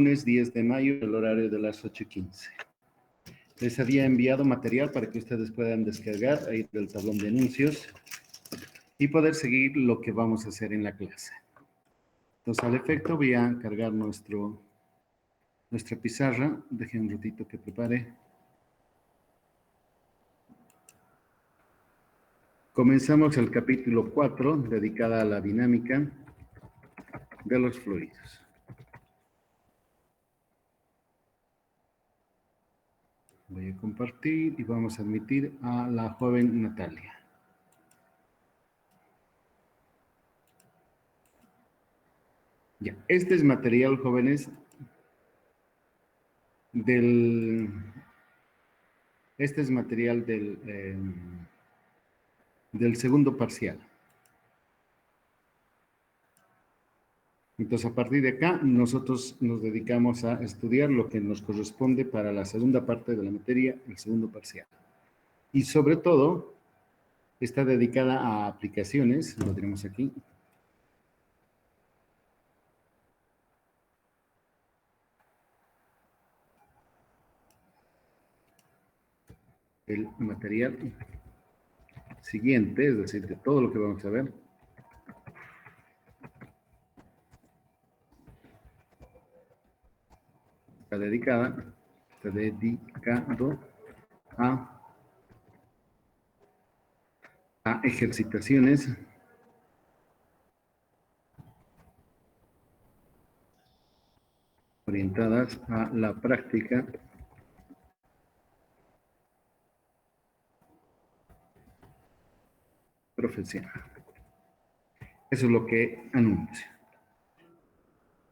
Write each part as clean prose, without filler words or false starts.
Lunes 10 de mayo, el horario de las 8:15. Les había enviado material para que ustedes puedan descargar ahí del tablón de anuncios y poder seguir lo que vamos a hacer en la clase. Entonces, al efecto, voy a cargar nuestra pizarra. Dejen un ratito que prepare. Comenzamos el capítulo 4, dedicada a la dinámica de los fluidos. Voy a compartir y vamos a admitir a la joven Natalia. Ya, este es material, jóvenes, este es material del segundo parcial. Entonces, a partir de acá, nosotros nos dedicamos a estudiar lo que nos corresponde para la segunda parte de la materia, el segundo parcial. Y sobre todo, está dedicada a aplicaciones, lo tenemos aquí. El material siguiente, es decir, de todo lo que vamos a ver. Está dedicado a ejercitaciones orientadas a la práctica profesional. Eso es lo que anuncia.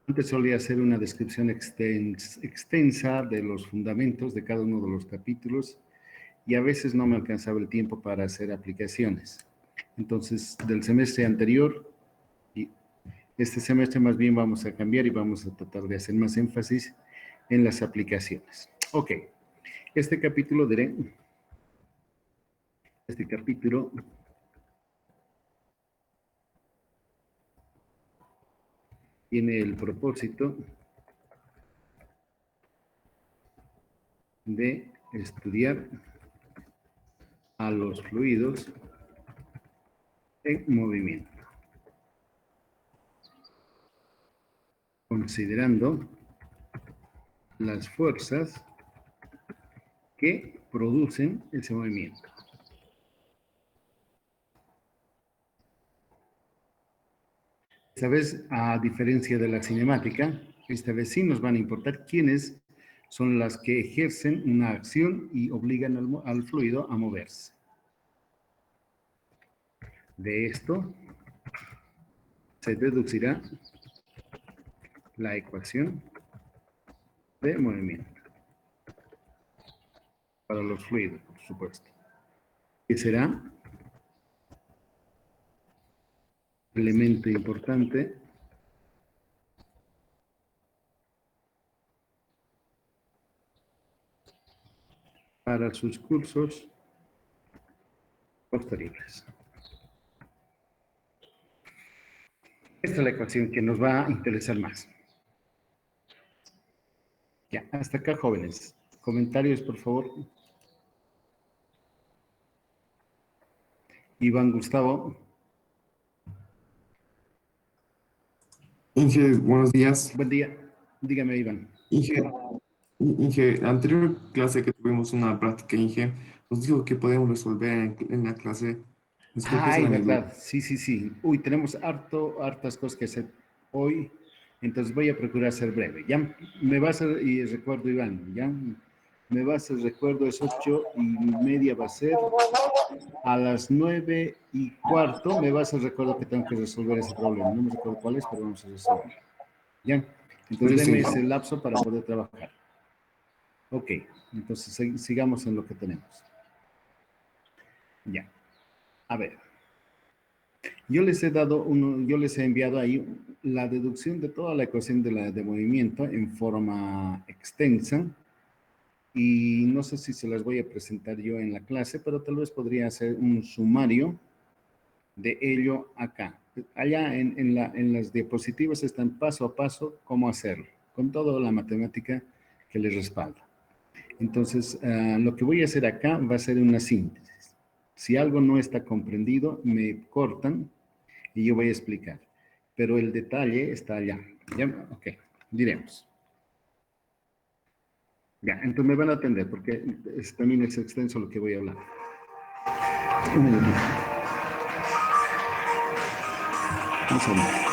Antes solía hacer una descripción extensa de los fundamentos de cada uno de los capítulos y a veces no me alcanzaba el tiempo para hacer aplicaciones. Entonces, del semestre anterior y este semestre más bien vamos a cambiar y vamos a tratar de hacer más énfasis en las aplicaciones. Ok, este capítulo tiene el propósito de estudiar a los fluidos en movimiento, considerando las fuerzas que producen ese movimiento. Esta vez, a diferencia de la cinemática, esta vez sí nos van a importar quiénes son las que ejercen una acción y obligan al fluido a moverse. De esto se deducirá la ecuación de movimiento para los fluidos, por supuesto, que será elemento importante para sus cursos posteriores. Esta es la ecuación que nos va a interesar más. Ya, hasta acá, jóvenes. Comentarios, por favor. Iván Gustavo. Inge, buenos días. Buen día. Dígame, Iván. Inge, anterior clase que tuvimos una práctica, Inge, nos dijo que podemos resolver en la clase. Disculpe, esa Ay, era mi duda. verdad. Sí. Uy, tenemos hartas cosas que hacer hoy, entonces voy a procurar ser breve. Ya me vas a, y recuerdo, Iván, ya me vas a, recuerdo, es 8:30 va a ser. A las 9:15 me vas a recordar que tengo que resolver ese problema. No me recuerdo cuál es, pero vamos a resolverlo. ¿Ya? Entonces, Listo, deme Inge. ese lapso para poder trabajar. Ok, entonces sigamos en lo que tenemos. Ya. A ver. Yo les he enviado ahí la deducción de toda la ecuación de movimiento en forma extensa. Y no sé si se las voy a presentar yo en la clase, pero tal vez podría hacer un sumario de ello acá. Allá en las diapositivas están paso a paso cómo hacerlo, con toda la matemática que le respalda. Entonces, lo que voy a hacer acá va a ser una síntesis. Si algo no está comprendido, me cortan y yo voy a explicar. Pero el detalle está allá. ¿Ya? Ok, diremos. Ya, entonces me van a atender porque también es extenso lo que voy a hablar. Un minutito. Un segundo.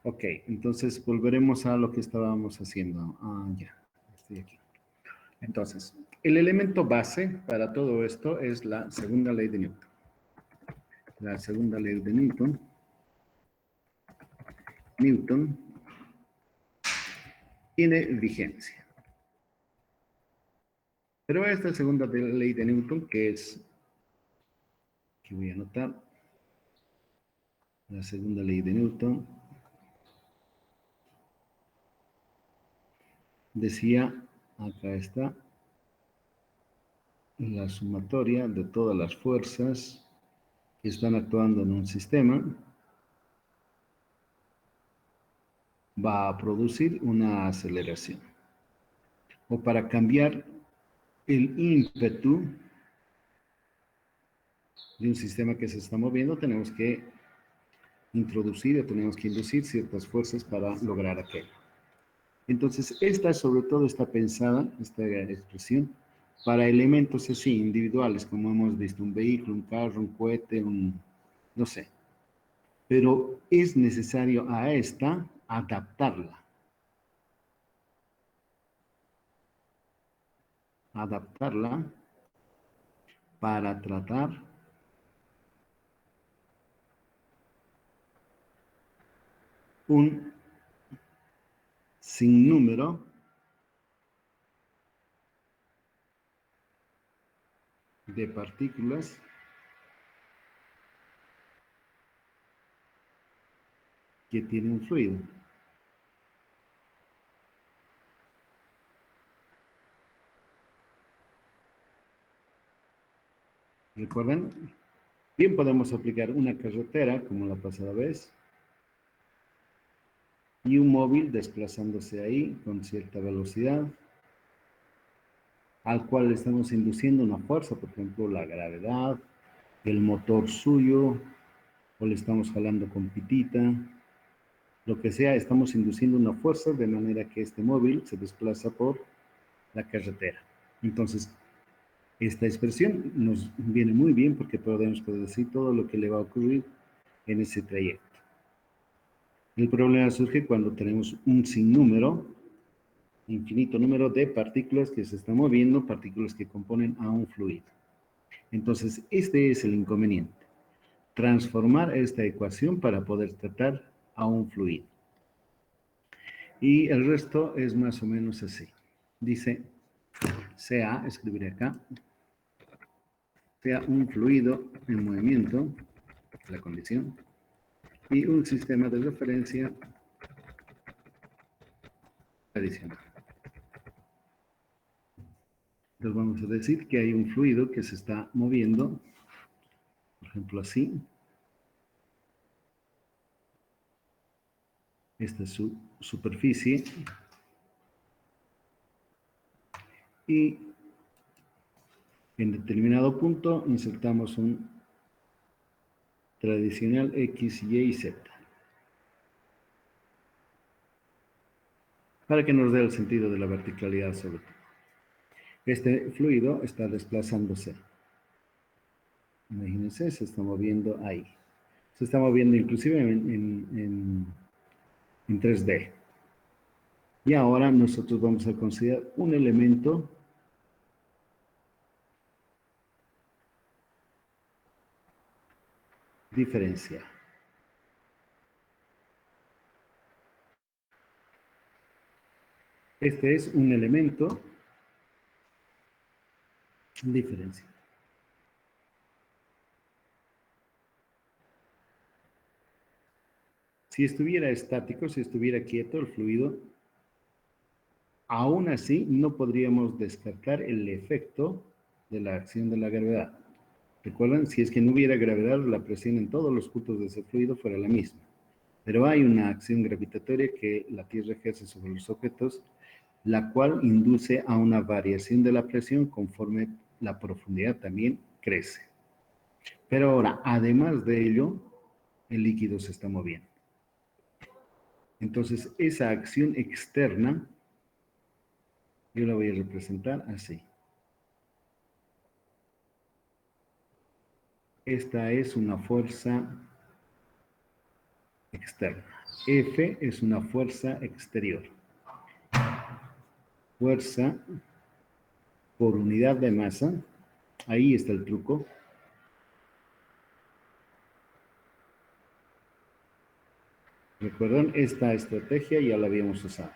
Ok, entonces volveremos a lo que estábamos haciendo. Ya, estoy aquí. Entonces, el elemento base para todo esto es la segunda ley de Newton. La segunda ley de Newton. Newton tiene vigencia. Pero esta segunda ley de Newton, que es, que voy a anotar, la segunda ley de Newton, decía, acá está, la sumatoria de todas las fuerzas que están actuando en un sistema va a producir una aceleración. O para cambiar el ímpetu de un sistema que se está moviendo, tenemos que introducir o tenemos que inducir ciertas fuerzas para lograr aquello. Entonces, esta sobre todo está pensada, esta expresión, para elementos así, individuales, como hemos visto, un vehículo, un carro, un cohete, no sé. Pero es necesario a esta adaptarla. Adaptarla para tratar un sinnúmero de partículas que tiene un fluido. ¿Recuerdan? Bien podemos aplicar una carretera, como la pasada vez, y un móvil desplazándose ahí con cierta velocidad, al cual le estamos induciendo una fuerza, por ejemplo, la gravedad, el motor suyo, o le estamos jalando con pitita, lo que sea, estamos induciendo una fuerza de manera que este móvil se desplaza por la carretera. Entonces, esta expresión nos viene muy bien porque podemos predecir todo lo que le va a ocurrir en ese trayecto. El problema surge cuando tenemos un sinnúmero, infinito número de partículas que se están moviendo, partículas que componen a un fluido. Entonces, este es el inconveniente. Transformar esta ecuación para poder tratar a un fluido. Y el resto es más o menos así. Dice, sea, escribiré acá, sea un fluido en movimiento, la condición, y un sistema de referencia adicional. Entonces vamos a decir que hay un fluido que se está moviendo, por ejemplo así. Esta es su superficie. Y en determinado punto insertamos un tradicional X, Y y Z. Para que nos dé el sentido de la verticalidad sobre todo. Este fluido está desplazándose. Imagínense, se está moviendo ahí. Se está moviendo inclusive en 3D. Y ahora nosotros vamos a considerar un elemento diferencial. Este es un elemento diferencial. Si estuviera estático, si estuviera quieto el fluido, aún así no podríamos descartar el efecto de la acción de la gravedad. Recuerden, si es que no hubiera gravedad, la presión en todos los puntos de ese fluido fuera la misma. Pero hay una acción gravitatoria que la Tierra ejerce sobre los objetos, la cual induce a una variación de la presión conforme la profundidad también crece. Pero ahora, además de ello, el líquido se está moviendo. Entonces, esa acción externa, yo la voy a representar así. Esta es una fuerza externa. F es una fuerza exterior. Fuerza por unidad de masa. Ahí está el truco. Recuerden, esta estrategia ya la habíamos usado.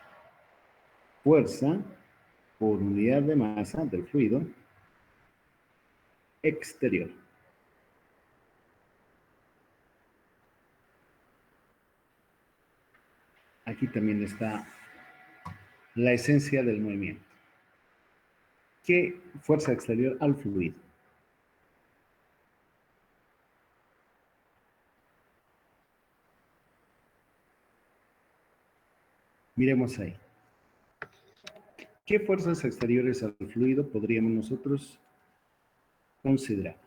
Fuerza por unidad de masa del fluido exterior. Aquí también está la esencia del movimiento. ¿Qué fuerza exterior al fluido? Miremos ahí. ¿Qué fuerzas exteriores al fluido podríamos nosotros considerar?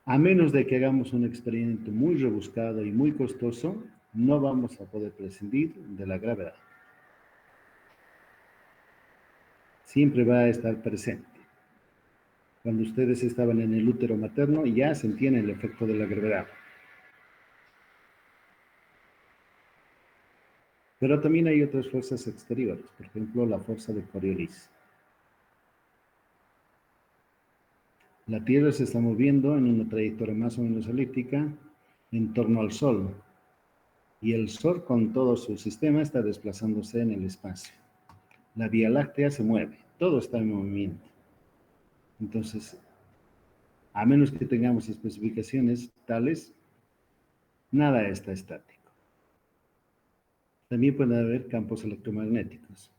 A menos de que hagamos un experimento muy rebuscado y muy costoso, no vamos a poder prescindir de la gravedad. Siempre va a estar presente. Cuando ustedes estaban en el útero materno, ya sentían el efecto de la gravedad. Pero también hay otras fuerzas exteriores, por ejemplo, la fuerza de Coriolis. La Tierra se está moviendo en una trayectoria más o menos elíptica en torno al Sol. Y el Sol con todo su sistema está desplazándose en el espacio. La Vía Láctea se mueve, todo está en movimiento. Entonces, a menos que tengamos especificaciones tales, nada está estático. También puede haber campos electromagnéticos.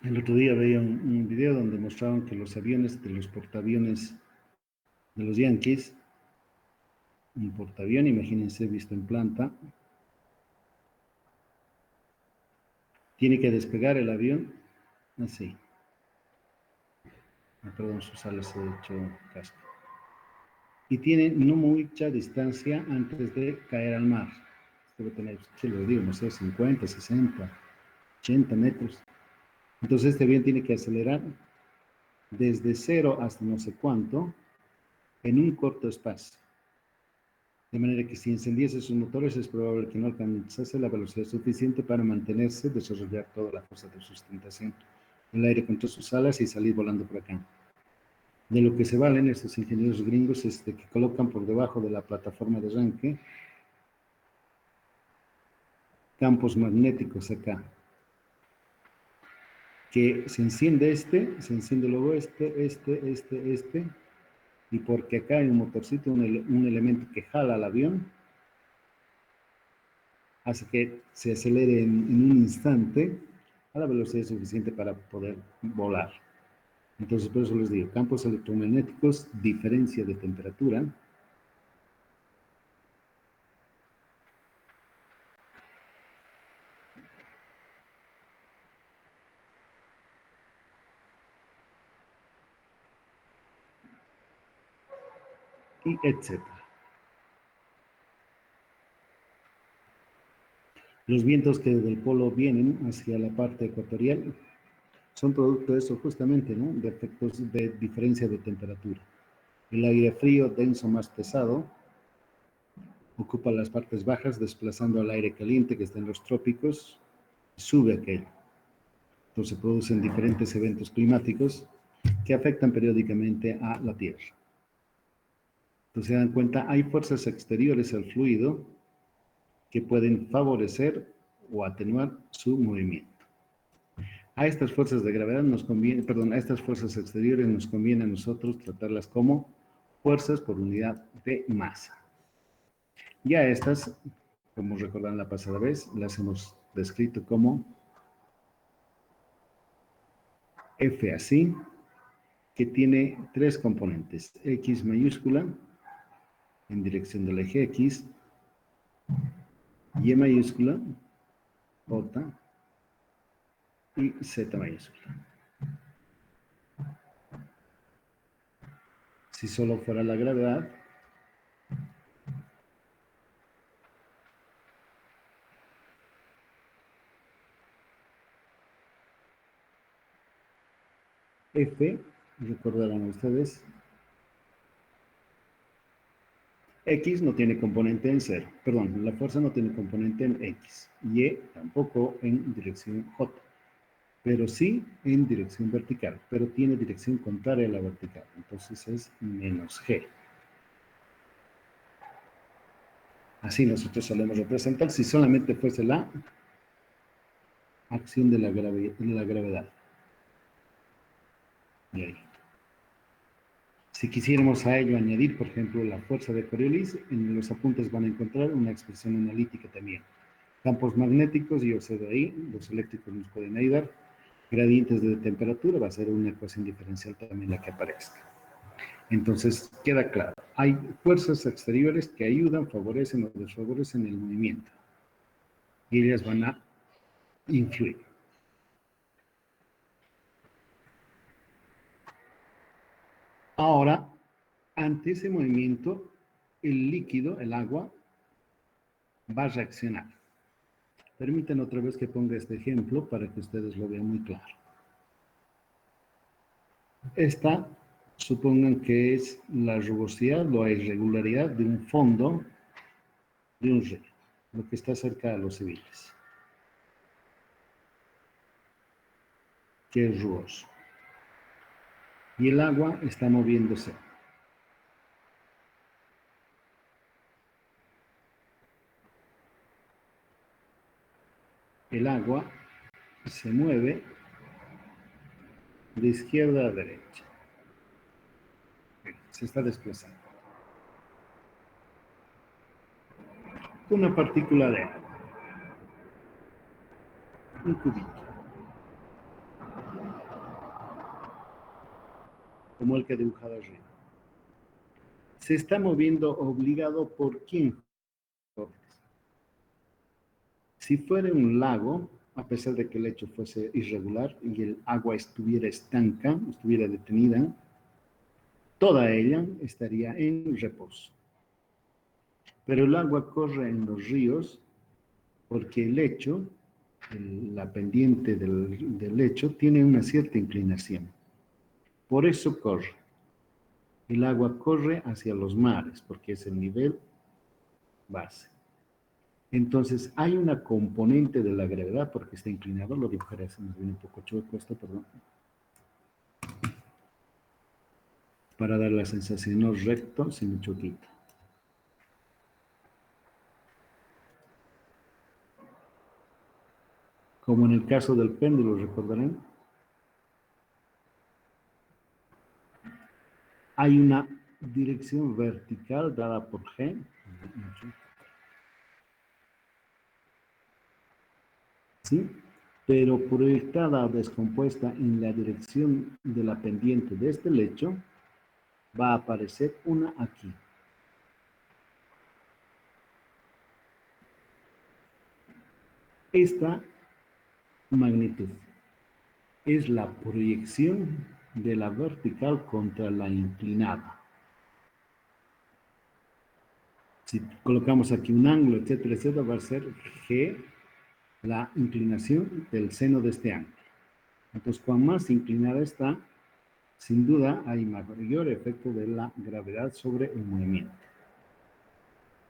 El otro día veía un video donde mostraban que los aviones de los portaaviones de los Yankees, un portaavión, imagínense, visto en planta, tiene que despegar el avión así. Perdón, sus alas se ha hecho casco. Y tiene no mucha distancia antes de caer al mar. Debe tener, ¿qué lo digo? No sé, 50, 60, 80 metros. Entonces este avión tiene que acelerar desde cero hasta no sé cuánto en un corto espacio. De manera que si encendiese sus motores es probable que no alcanzase la velocidad suficiente para mantenerse, desarrollar toda la fuerza de sustentación del aire contra sus alas y salir volando por acá. De lo que se valen estos ingenieros gringos es de que colocan por debajo de la plataforma de arranque campos magnéticos acá, que se enciende se enciende luego este, y porque acá hay un motorcito, un elemento que jala al avión, hace que se acelere en un instante a la velocidad suficiente para poder volar. Entonces, por eso les digo, campos electromagnéticos, diferencia de temperatura. y etcétera. Los vientos que del polo vienen hacia la parte ecuatorial son producto de eso justamente, ¿no? De efectos de diferencia de temperatura. El aire frío, denso, más pesado, ocupa las partes bajas, desplazando al aire caliente que está en los trópicos, sube aquello. Entonces se producen diferentes eventos climáticos que afectan periódicamente a la Tierra. Entonces se dan cuenta, hay fuerzas exteriores al fluido que pueden favorecer o atenuar su movimiento. A estas fuerzas de gravedad nos conviene, perdón, a estas fuerzas exteriores nos conviene a nosotros tratarlas como fuerzas por unidad de masa. Y a estas, como recordarán la pasada vez, las hemos descrito como F así, que tiene tres componentes, X mayúscula, en dirección del eje X, Y mayúscula, J, y Z mayúscula. Si solo fuera la gravedad, F, recordarán ustedes, X no tiene componente en cero, perdón, la fuerza no tiene componente en X, Y tampoco en dirección J, pero sí en dirección vertical, pero tiene dirección contraria a la vertical, entonces es menos G. Así nosotros solemos representar si solamente fuese la acción de la gravedad. Y ahí. Si quisiéramos a ello añadir, por ejemplo, la fuerza de Coriolis, en los apuntes van a encontrar una expresión analítica también. Campos magnéticos, yo sé de ahí, los eléctricos nos pueden ayudar. Gradientes de temperatura, va a ser una ecuación diferencial también la que aparezca. Entonces, queda claro, hay fuerzas exteriores que ayudan, favorecen o desfavorecen el movimiento. Y ellas van a influir. Ahora, ante ese movimiento, el líquido, el agua, va a reaccionar. Permítanme otra vez que ponga este ejemplo para que ustedes lo vean muy claro. Esta, supongan que es la rugosidad o la irregularidad de un fondo de un río, lo que está cerca de los civiles, que es rugoso. Y el agua está moviéndose. El agua se mueve de izquierda a derecha. Se está desplazando. Una partícula de agua, un cubito, como el que he dibujado arriba. Se está moviendo obligado por quién. Si fuera un lago, a pesar de que el lecho fuese irregular y el agua estuviera estanca, estuviera detenida, toda ella estaría en reposo. Pero el agua corre en los ríos porque el lecho, la pendiente del lecho, tiene una cierta inclinación. Por eso corre. El agua corre hacia los mares porque es el nivel base. Entonces, hay una componente de la gravedad porque está inclinado, lo dibujaré, se nos viene un poco chueco esto, perdón. Para dar la sensación no recto, sino choquito. Como en el caso del péndulo, recordarán, hay una dirección vertical dada por G, ¿sí? Pero proyectada o descompuesta en la dirección de la pendiente de este lecho, va a aparecer una aquí. Esta magnitud es la proyección de la vertical contra la inclinada. Si colocamos aquí un ángulo, etcétera, etcétera, va a ser G la inclinación del seno de este ángulo. Entonces, cuanto más inclinada está, sin duda hay mayor efecto de la gravedad sobre el movimiento.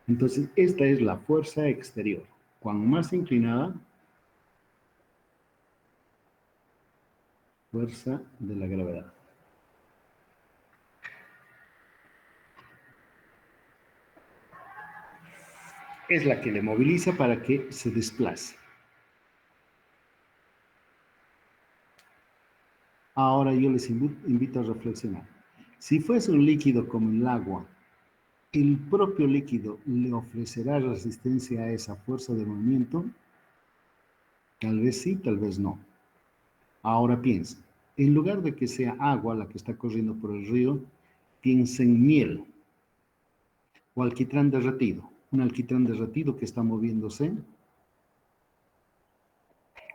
Entonces, esta es la fuerza exterior. Cuanto más inclinada, fuerza de la gravedad. Es la que le moviliza para que se desplace. Ahora yo les invito a reflexionar. Si fuese un líquido como el agua, ¿el propio líquido le ofrecerá resistencia a esa fuerza de movimiento? Tal vez sí, tal vez no. Ahora piensen, en lugar de que sea agua la que está corriendo por el río, piensen en miel o alquitrán derretido. Un alquitrán derretido que está moviéndose.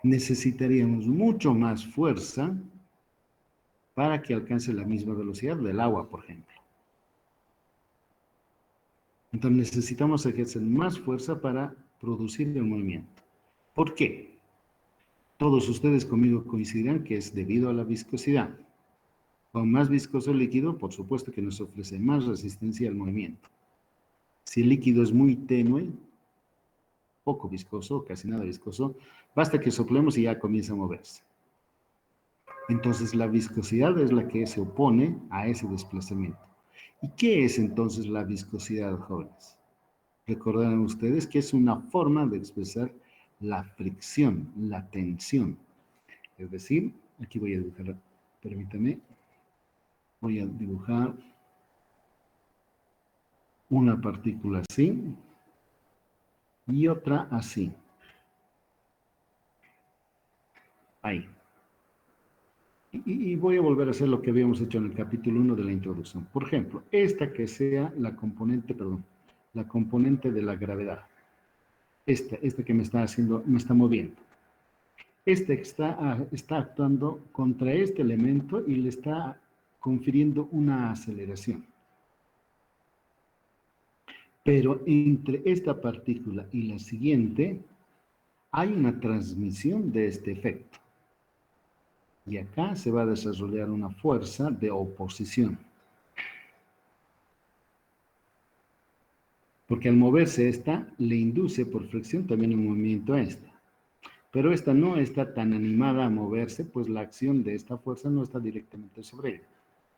Necesitaríamos mucho más fuerza para que alcance la misma velocidad del agua, por ejemplo. Entonces necesitamos ejercer más fuerza para producir el movimiento. ¿Por qué? Todos ustedes conmigo coincidirán que es debido a la viscosidad. Con más viscoso el líquido, por supuesto que nos ofrece más resistencia al movimiento. Si el líquido es muy tenue, poco viscoso, casi nada viscoso, basta que soplemos y ya comienza a moverse. Entonces la viscosidad es la que se opone a ese desplazamiento. ¿Y qué es entonces la viscosidad, jóvenes? Recordarán ustedes que es una forma de expresar la fricción, la tensión. Es decir, aquí voy a dibujar, permítame, voy a dibujar una partícula así y otra así. Ahí. Y voy a volver a hacer lo que habíamos hecho en el capítulo 1 de la introducción. Por ejemplo, esta que sea la componente, la componente de la gravedad. Esta que me está haciendo, me está moviendo. Esta está actuando contra este elemento y le está confiriendo una aceleración. Pero entre esta partícula y la siguiente hay una transmisión de este efecto. Y acá se va a desarrollar una fuerza de oposición. Porque al moverse esta, le induce por fricción también un movimiento a esta. Pero esta no está tan animada a moverse, pues la acción de esta fuerza no está directamente sobre ella.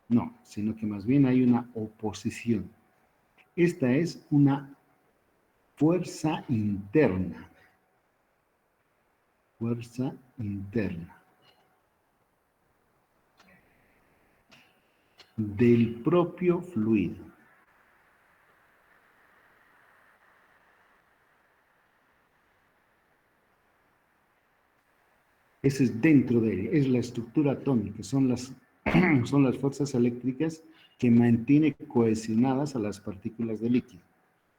No, sino que más bien hay una oposición. Esta es una fuerza interna. Fuerza interna. Del propio fluido. Ese es dentro de él, es la estructura atómica, son las fuerzas eléctricas que mantienen cohesionadas a las partículas de líquido.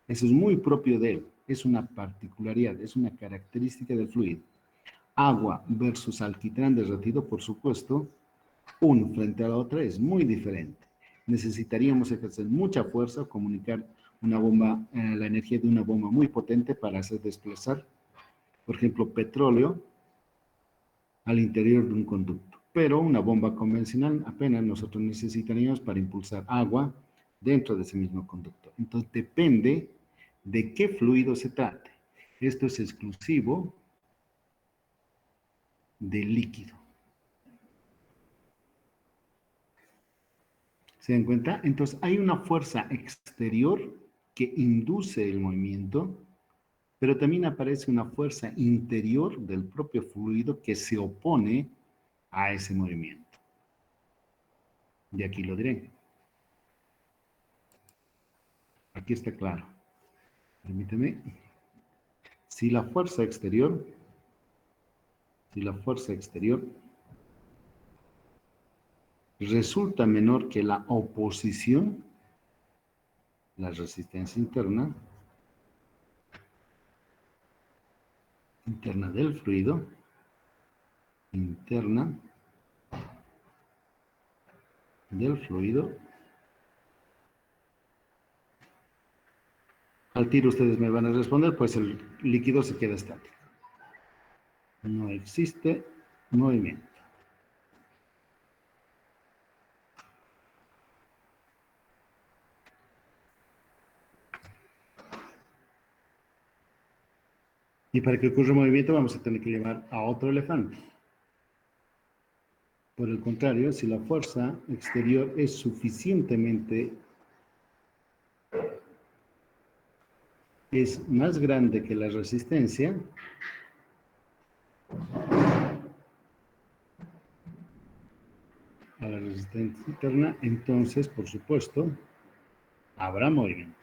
Eso es muy propio de él, es una particularidad, es una característica del fluido. Agua versus alquitrán derretido, por supuesto, uno frente a la otra es muy diferente. Necesitaríamos ejercer mucha fuerza, comunicar una bomba, la energía de una bomba muy potente para hacer desplazar, por ejemplo, petróleo al interior de un conducto. Pero una bomba convencional apenas nosotros necesitaríamos para impulsar agua dentro de ese mismo conducto. Entonces depende de qué fluido se trate. Esto es exclusivo del líquido. ¿Se dan cuenta? Entonces hay una fuerza exterior que induce el movimiento, pero también aparece una fuerza interior del propio fluido que se opone a ese movimiento. Y aquí lo diré. Aquí está claro. Permíteme. Si la fuerza exterior resulta menor que la oposición, la resistencia interna del fluido, interna del fluido, al tiro ustedes me van a responder, pues el líquido se queda estático. No existe movimiento. Y para que ocurra movimiento vamos a tener que llevar a otro elefante. Por el contrario, si la fuerza exterior es suficientemente, es más grande que la resistencia, a la resistencia interna, entonces, por supuesto, habrá movimiento.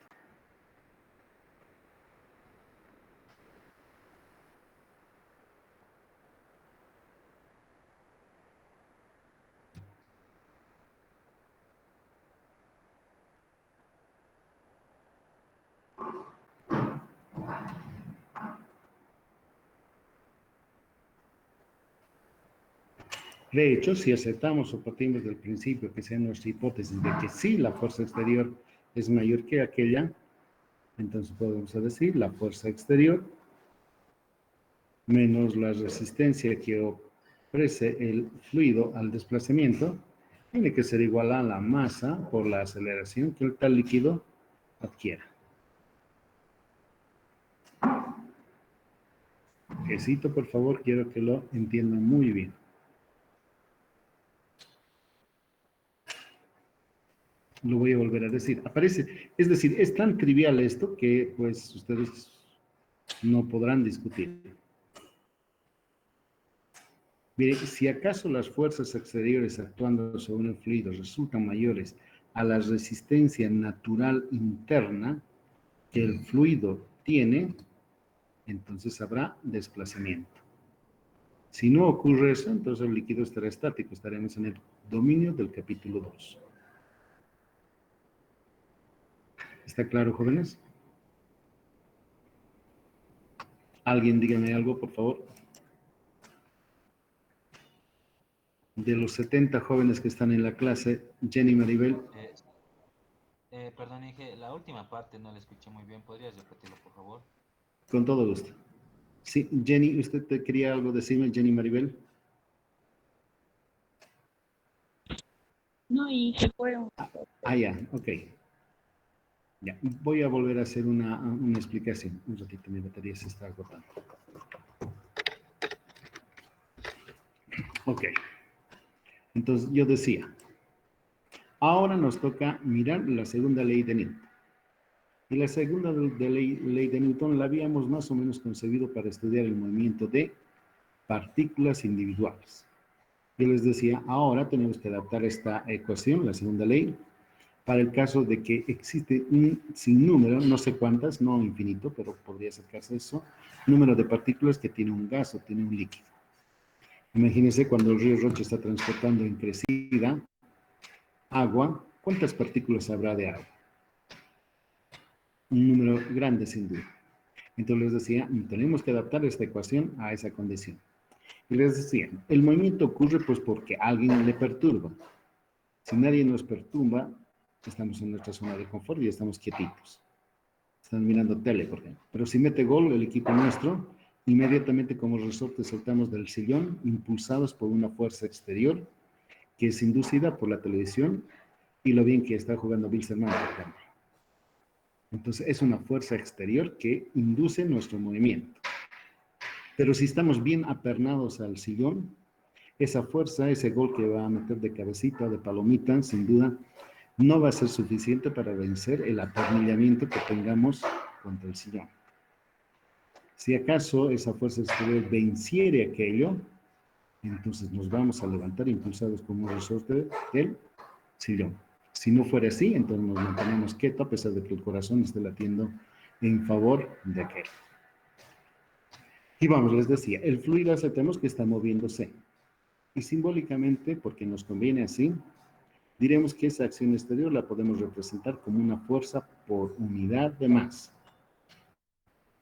De hecho, si aceptamos o partimos del principio que sea nuestra hipótesis de que sí, la fuerza exterior es mayor que aquella, entonces podemos decir la fuerza exterior menos la resistencia que ofrece el fluido al desplazamiento tiene que ser igual a la masa por la aceleración que el tal líquido adquiera. Quesito, por favor, quiero que lo entiendan muy bien. Lo voy a volver a decir. Aparece, es decir, es tan trivial esto que pues ustedes no podrán discutir. Mire, si acaso las fuerzas exteriores actuando sobre un fluido resultan mayores a la resistencia natural interna que el fluido tiene, entonces habrá desplazamiento. Si no ocurre eso, entonces el líquido estará estático. Estaremos en el dominio del capítulo 2. ¿Está claro, jóvenes? ¿Alguien dígame algo, por favor? De los 70 jóvenes que están en la clase, Jenny Maribel. Perdón, dije, la última parte no la escuché muy bien. ¿Podrías repetirlo, por favor? Con todo gusto. Sí, Jenny, ¿usted te quería algo decirme, Jenny Maribel? No, y se fue un... Ya, ok. Ya, voy a volver a hacer una explicación. Un ratito, mi batería se está agotando. Ok. Entonces, yo decía, ahora nos toca mirar la segunda ley de Newton. Y la segunda ley de Newton la habíamos más o menos concebido para estudiar el movimiento de partículas individuales. Yo les decía, ahora tenemos que adaptar esta ecuación, la segunda ley, para el caso de que existe un sinnúmero, no sé cuántas, no infinito, pero podría acercarse a eso, número de partículas que tiene un gas o tiene un líquido. Imagínense cuando el río Rocha está transportando en crecida agua, ¿cuántas partículas habrá de agua? Un número grande, sin duda. Entonces les decía, tenemos que adaptar esta ecuación a esa condición. Y les decía, el movimiento ocurre pues porque alguien le perturba. Si nadie nos perturba, estamos en nuestra zona de confort y estamos quietitos. Están mirando tele, por ejemplo. Pero si mete gol el equipo nuestro, inmediatamente como resorte saltamos del sillón, impulsados por una fuerza exterior que es inducida por la televisión y lo bien que está jugando Bilzerman, por ejemplo. Entonces es una fuerza exterior que induce nuestro movimiento. Pero si estamos bien apernados al sillón, esa fuerza, ese gol que va a meter de cabecita, de palomita, sin duda, no va a ser suficiente para vencer el apernillamiento que tengamos contra el sillón. Si acaso esa fuerza exterior venciere aquello, entonces nos vamos a levantar impulsados como un resorte del sillón. Si no fuera así, entonces nos mantenemos quietos a pesar de que el corazón esté latiendo en favor de aquel. Y vamos, les decía, el fluido aceptemos que está moviéndose. Y simbólicamente, porque nos conviene así, diremos que esa acción exterior la podemos representar como una fuerza por unidad de masa.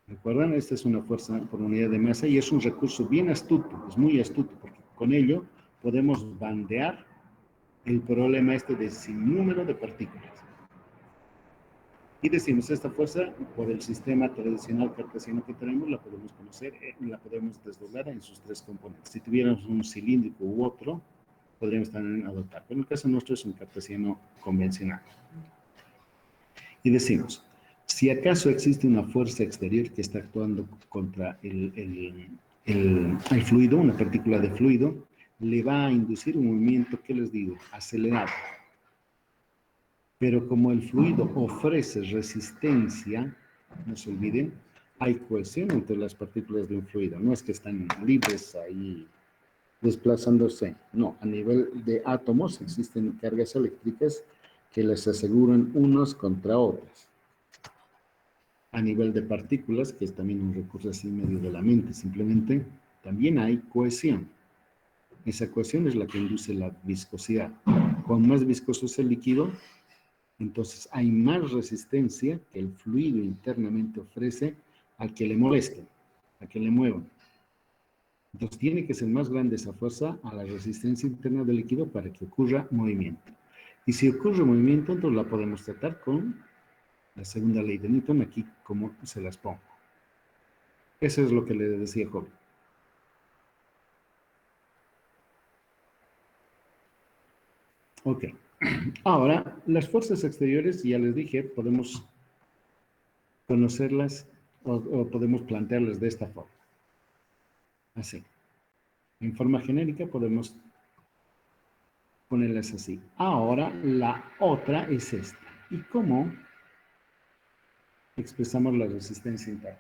¿Recuerdan? Esta es una fuerza por unidad de masa y es un recurso bien astuto, es muy astuto, porque con ello podemos bandear el problema este de sinnúmero de partículas. Y decimos, esta fuerza, por el sistema tradicional cartesiano que tenemos, la podemos conocer, la podemos desdoblar en sus tres componentes. Si tuviéramos un cilíndrico u otro, podríamos también adoptar. Pero en el caso nuestro es un cartesiano convencional. Y decimos, si acaso existe una fuerza exterior que está actuando contra el fluido, una partícula de fluido, le va a inducir un movimiento, ¿qué les digo? Acelerado. Pero como el fluido ofrece resistencia, no se olviden, hay cohesión entre las partículas de un fluido. No es que están libres ahí desplazándose. No, a nivel de átomos existen cargas eléctricas que les aseguran unos contra otros. A nivel de partículas, que es también un recurso así medio de la mente, simplemente, también hay cohesión. Esa cohesión es la que induce la viscosidad. Cuanto más viscoso es el líquido, entonces hay más resistencia que el fluido internamente ofrece al que le molesten, a que le muevan. Entonces tiene que ser más grande esa fuerza a la resistencia interna del líquido para que ocurra movimiento. Y si ocurre movimiento, entonces la podemos tratar con la segunda ley de Newton, aquí como se las pongo. Eso es lo que le decía Job. Ok. Ahora, las exteriores, ya les dije, podemos conocerlas o podemos plantearlas de esta forma. Así. En forma genérica podemos ponerlas así. Ahora, la otra es esta. ¿Y cómo expresamos la resistencia interna?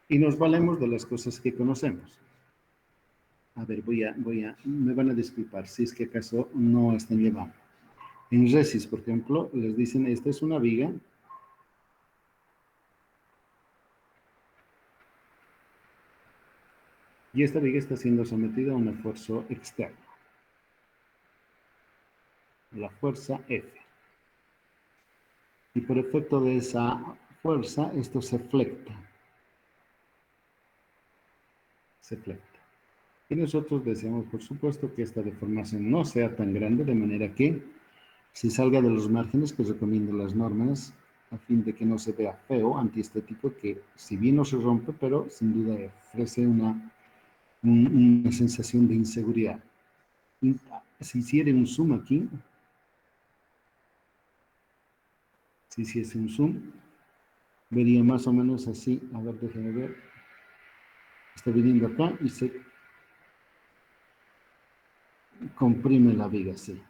Y nos valemos de las cosas que conocemos. A ver, me van a disculpar si es que acaso no están llevando. En Resis, por ejemplo, les dicen, esta es una viga y esta viga está siendo sometida a un esfuerzo externo, la fuerza F. Y por efecto de esa fuerza, esto se flecta. Se flecta. Y nosotros deseamos, por supuesto, que esta deformación no sea tan grande, de manera que si salga de los márgenes, que recomiendo las normas, a fin de que no se vea feo, antiestético, que si bien no se rompe, pero sin duda ofrece una sensación de inseguridad. Y si hiciera un zoom aquí, si hiciese un zoom, vería más o menos así. A ver, déjenme ver. Está viniendo acá y se comprime la viga, sí.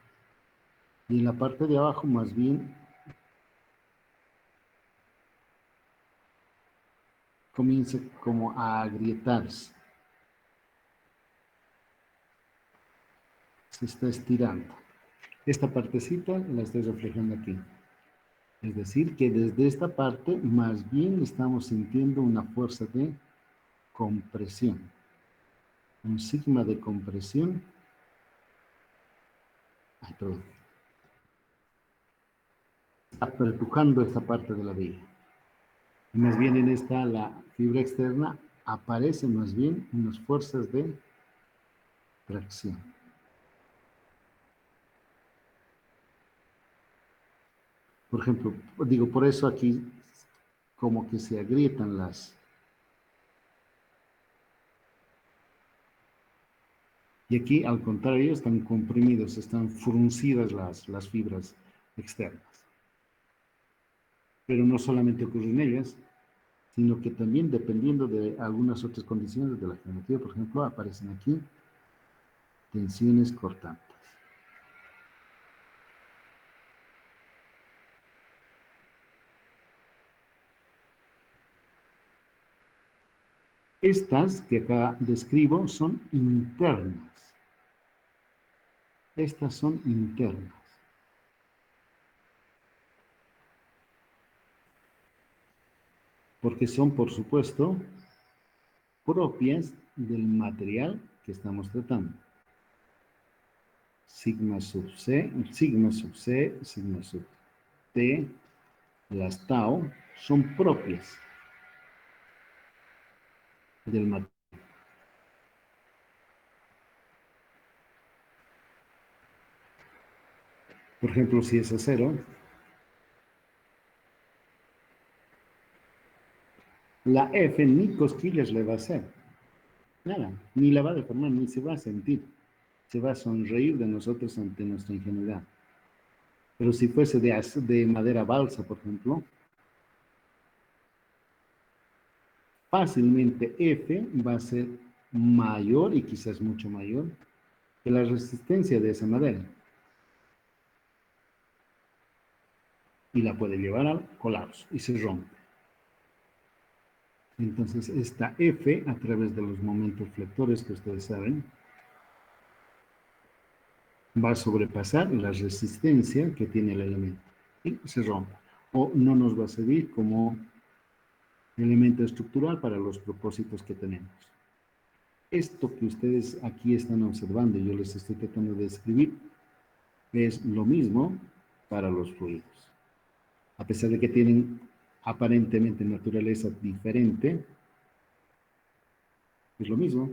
Y en la parte de abajo, más bien, comienza como a agrietarse. Se está estirando. Esta partecita la estoy reflejando aquí. Es decir, que desde esta parte más bien estamos sintiendo una fuerza de compresión. Un sigma de compresión. Ay, perdón. Apretujando esta parte de la viga. Y más bien en esta, la fibra externa, aparecen más bien unas fuerzas de tracción. Por ejemplo, digo, por eso aquí como que se agrietan las. Y aquí, al contrario, están comprimidos, están fruncidas las fibras externas. Pero no solamente ocurre en ellas, sino que también dependiendo de algunas otras condiciones de la geometría, por ejemplo, aparecen aquí tensiones cortantes. Estas que acá describo son internas. Estas son internas. Porque son, por supuesto, propias del material que estamos tratando. Sigma sub C, sigma sub C, sigma sub T, las tau, son propias del material. Por ejemplo, si es acero, la F ni cosquillas le va a hacer. Nada, ni la va a deformar, ni se va a sentir. Se va a sonreír de nosotros ante nuestra ingenuidad. Pero si fuese de madera balsa, por ejemplo, fácilmente F va a ser mayor y quizás mucho mayor que la resistencia de esa madera. Y la puede llevar al colapso y se rompe. Entonces, esta F, a través de los momentos flectores que ustedes saben, va a sobrepasar la resistencia que tiene el elemento y se rompe. O no nos va a servir como elemento estructural para los propósitos que tenemos. Esto que ustedes aquí están observando, y yo les estoy tratando de describir, es lo mismo para los fluidos. A pesar de que tienen aparentemente naturaleza diferente, es lo mismo.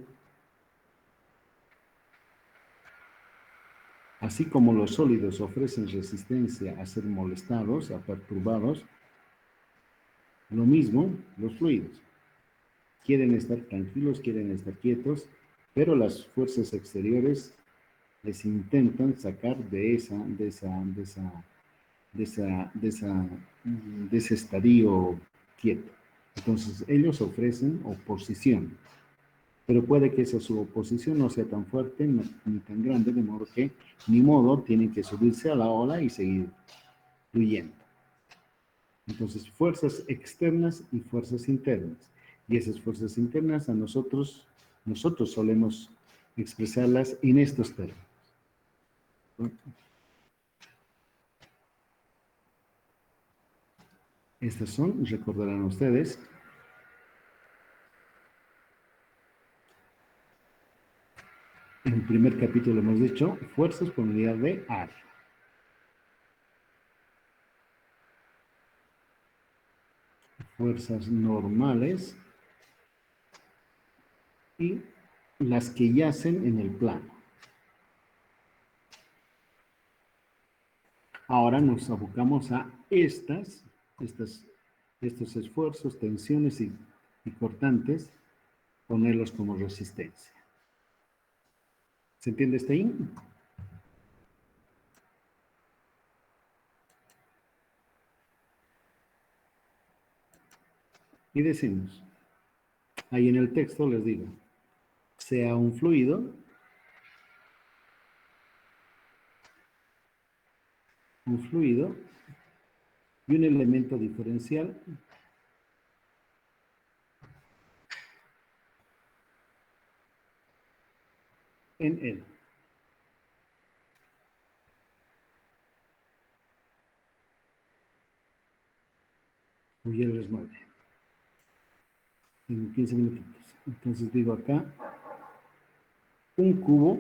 Así como los sólidos ofrecen resistencia a ser molestados, a perturbados, lo mismo los fluidos. Quieren estar tranquilos, quieren estar quietos, pero las fuerzas exteriores les intentan sacar de ese estadio quieto. Entonces, ellos ofrecen oposición, pero puede que esa su oposición no sea tan fuerte ni tan grande, de modo que, ni modo, tienen que subirse a la ola y seguir fluyendo. Entonces, fuerzas externas y fuerzas internas. Y esas fuerzas internas a nosotros solemos expresarlas en estos términos. Estas son, recordarán ustedes, en el primer capítulo hemos dicho, fuerzas por unidad de área. Fuerzas normales y las que yacen en el plano. Ahora nos abocamos a estos esfuerzos, tensiones y cortantes, ponerlos como resistencia. ¿Se entiende este ahí? Y decimos, ahí en el texto les digo, sea un fluido y un elemento diferencial en él. Y él les mueve. En 15 minutitos. Entonces digo acá, un cubo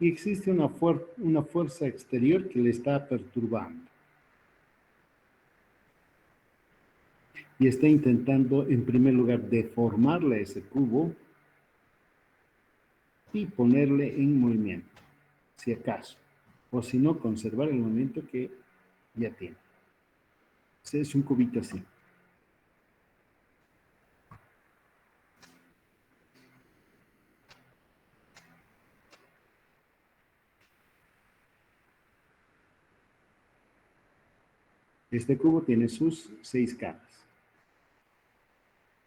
y existe una fuerza exterior que le está perturbando. Y está intentando, en primer lugar, deformarle ese cubo y ponerle en movimiento, si acaso. O si no, conservar el movimiento que ya tiene. Ese es un cubito así. Este cubo tiene sus 6 caras.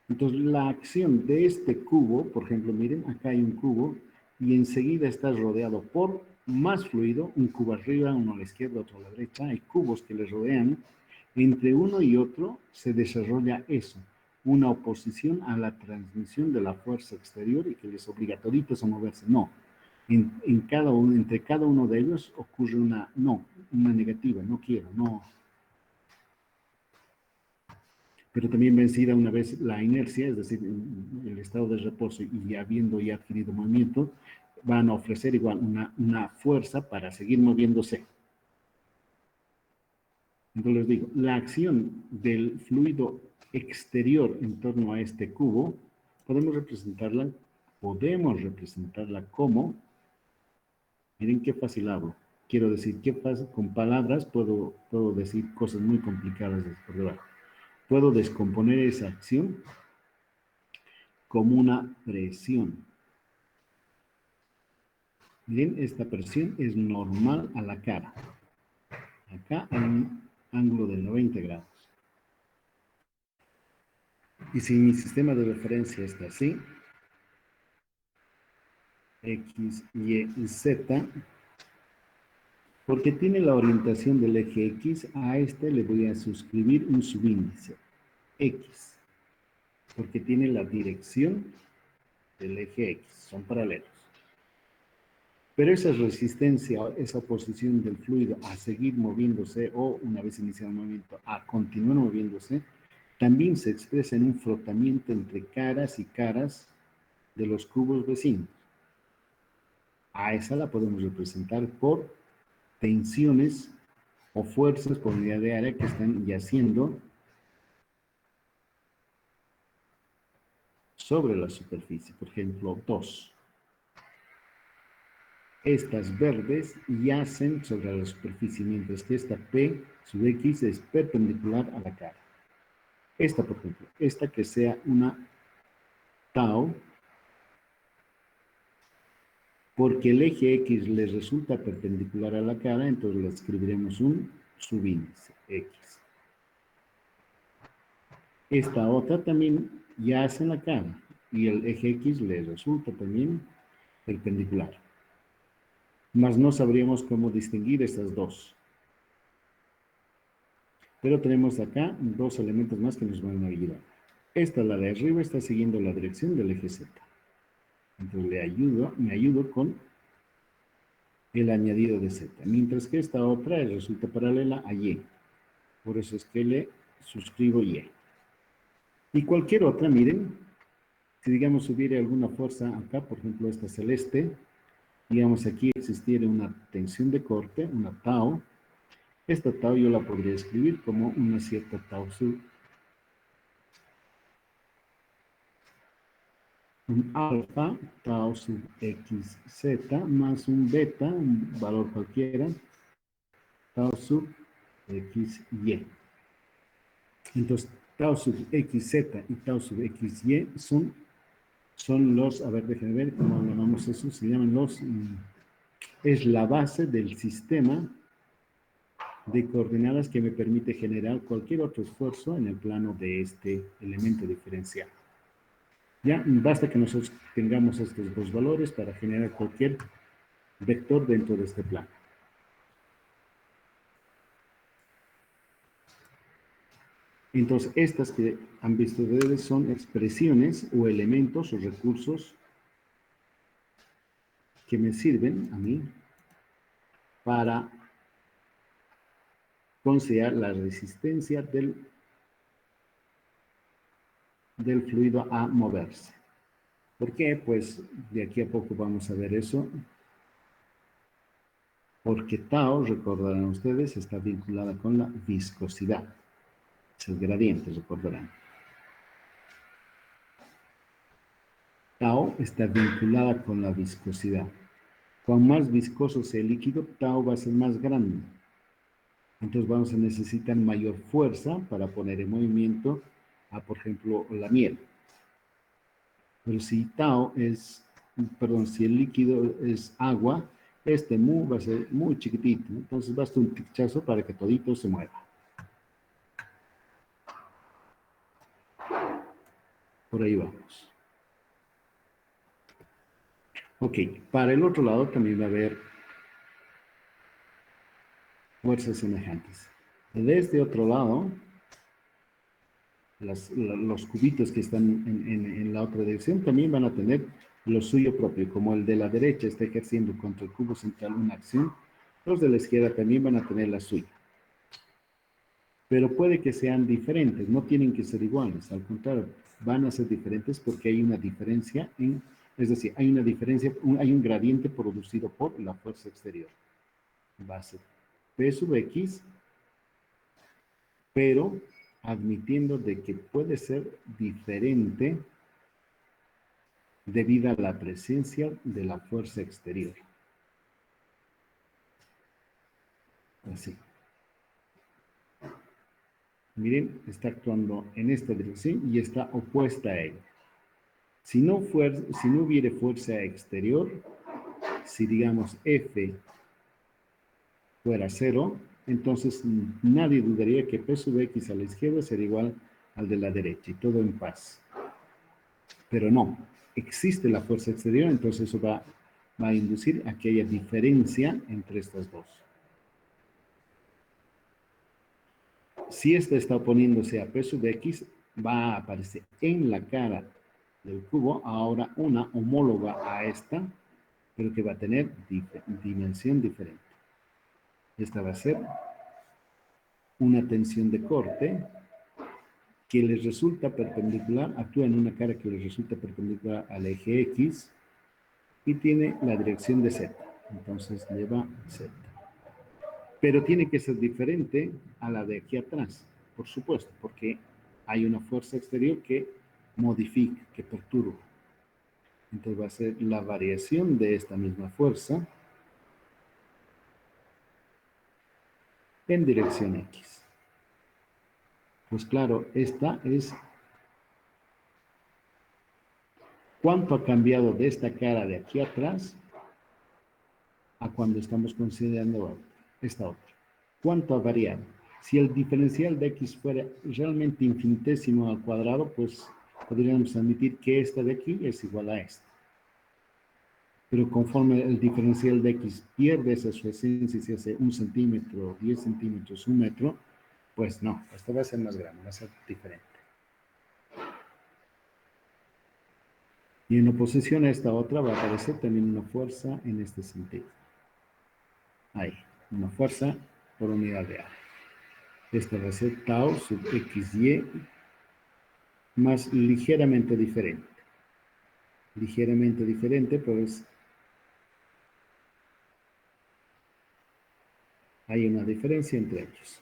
Entonces, la acción de este cubo, por ejemplo, miren, acá hay un cubo y enseguida está rodeado por más fluido, un cubo arriba, uno a la izquierda, otro a la derecha, hay cubos que le rodean. Entre uno y otro se desarrolla eso, una oposición a la transmisión de la fuerza exterior y que les obliga toditos a moverse. No, entre cada uno de ellos ocurre una negativa, no quiero, no. Pero también vencida una vez la inercia, es decir, el estado de reposo y habiendo ya adquirido movimiento, van a ofrecer igual una fuerza para seguir moviéndose. Entonces les digo, la acción del fluido exterior en torno a este cubo, podemos representarla podemos representarla como, miren qué fácil hablo. Quiero decir, qué fácil, con palabras puedo decir cosas muy complicadas por debajo. Puedo descomponer esa acción como una presión. Miren, esta presión es normal a la cara. Acá hay un ángulo de 90 grados. Y si mi sistema de referencia está así, X, Y, Z, porque tiene la orientación del eje X, a este le voy a suscribir un subíndice, X, porque tiene la dirección del eje X, son paralelos. Pero esa resistencia, esa oposición del fluido a seguir moviéndose o, una vez iniciado el movimiento, a continuar moviéndose, también se expresa en un frotamiento entre caras y caras de los cubos vecinos. A esa la podemos representar por tensiones o fuerzas por unidad de área que están yaciendo sobre la superficie. Por ejemplo, 2. Estas verdes yacen sobre la superficie, mientras que esta P sub X es perpendicular a la cara. Esta, por ejemplo, esta que sea una tau, porque el eje X le resulta perpendicular a la cara, entonces le escribiremos un subíndice X. Esta otra también yace en la cara y el eje X le resulta también perpendicular. Mas no sabríamos cómo distinguir estas dos. Pero tenemos acá dos elementos más que nos van a ayudar. Esta, la de arriba, está siguiendo la dirección del eje Z. Entonces me ayudo con el añadido de Z. Mientras que esta otra resulta paralela a Y. Por eso es que le suscribo Y. Y cualquier otra, miren, si digamos hubiera alguna fuerza acá, por ejemplo esta celeste, digamos aquí existiera una tensión de corte, una tau. Esta tau yo la podría escribir como una cierta tau sub. Un alfa, tau sub xz, más un beta, un valor cualquiera, tau sub xy. Entonces, tau sub xz y tau sub xy son los, a ver, déjenme ver cómo llamamos eso, se llaman los, es la base del sistema de coordenadas que me permite generar cualquier otro esfuerzo en el plano de este elemento diferencial. Ya, basta que nosotros tengamos estos dos valores para generar cualquier vector dentro de este plano. Entonces, estas que han visto ustedes son expresiones o elementos o recursos que me sirven a mí para considerar la resistencia del fluido a moverse. ¿Por qué? Pues de aquí a poco vamos a ver eso. Porque tau, recordarán ustedes, está vinculada con la viscosidad. Es el gradiente, recordarán. Tau está vinculada con la viscosidad. Cuanto más viscoso sea el líquido, tau va a ser más grande. Entonces vamos a necesitar mayor fuerza para poner en movimiento a, por ejemplo, la miel. Pero si tau es, perdón, si el líquido es agua, este mu va a ser muy chiquitito. Entonces basta un tichazo para que todito se mueva. Por ahí vamos. Ok, para el otro lado también va a haber fuerzas semejantes. De este otro lado, los cubitos que están en la otra dirección también van a tener lo suyo propio, como el de la derecha está ejerciendo contra el cubo central una acción, los de la izquierda también van a tener la suya. Pero puede que sean diferentes, no tienen que ser iguales, al contrario, van a ser diferentes porque hay una diferencia es decir, hay una diferencia, hay un gradiente producido por la fuerza exterior. Va a ser P sub X, pero admitiendo de que puede ser diferente debido a la presencia de la fuerza exterior. Así. Miren, está actuando en esta dirección y está opuesta a ella. Si no hubiera fuerza exterior, si digamos F fuera 0, entonces nadie dudaría que P sub X a la izquierda sería igual al de la derecha y todo en paz. Pero no, existe la fuerza exterior, entonces eso va a inducir a que haya diferencia entre estas dos. Si esta está oponiéndose a P sub X, va a aparecer en la cara del cubo ahora una homóloga a esta, pero que va a tener dimensión diferente. Esta va a ser una tensión de corte que les resulta perpendicular, actúa en una cara que les resulta perpendicular al eje X y tiene la dirección de Z. Entonces lleva Z. Pero tiene que ser diferente a la de aquí atrás, por supuesto, porque hay una fuerza exterior que modifica, que perturba. Entonces va a ser la variación de esta misma fuerza en dirección X. Pues claro, esta es cuánto ha cambiado de esta cara de aquí atrás a cuando estamos considerando esta otra. ¿Cuánto ha variado? Si el diferencial de X fuera realmente infinitésimo al cuadrado, pues podríamos admitir que esta de aquí es igual a esta. Pero conforme el diferencial de X pierde esa su esencia y se hace 1 centímetro, 10 centímetros, 1 metro, pues no, esta va a ser más grande, va a ser diferente. Y en oposición a esta otra va a aparecer también una fuerza en este sentido. Ahí, una fuerza por unidad de área. Esta va a ser tau sub xy más ligeramente diferente. Ligeramente diferente, pues hay una diferencia entre ellos.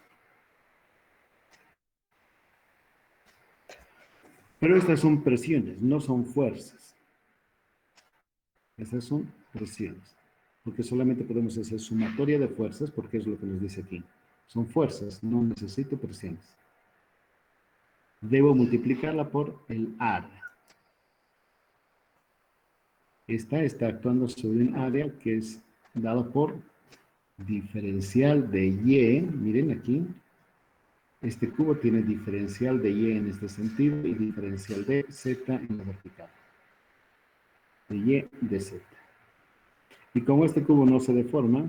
Pero estas son presiones, no son fuerzas. Estas son presiones. Porque solamente podemos hacer sumatoria de fuerzas, porque es lo que nos dice aquí. Son fuerzas, no necesito presiones. Debo multiplicarla por el área. Esta está actuando sobre un área que es dado por diferencial de Y. Miren aquí. Este cubo tiene diferencial de Y en este sentido y diferencial de Z en la vertical. De Y de Z. Y como este cubo no se deforma,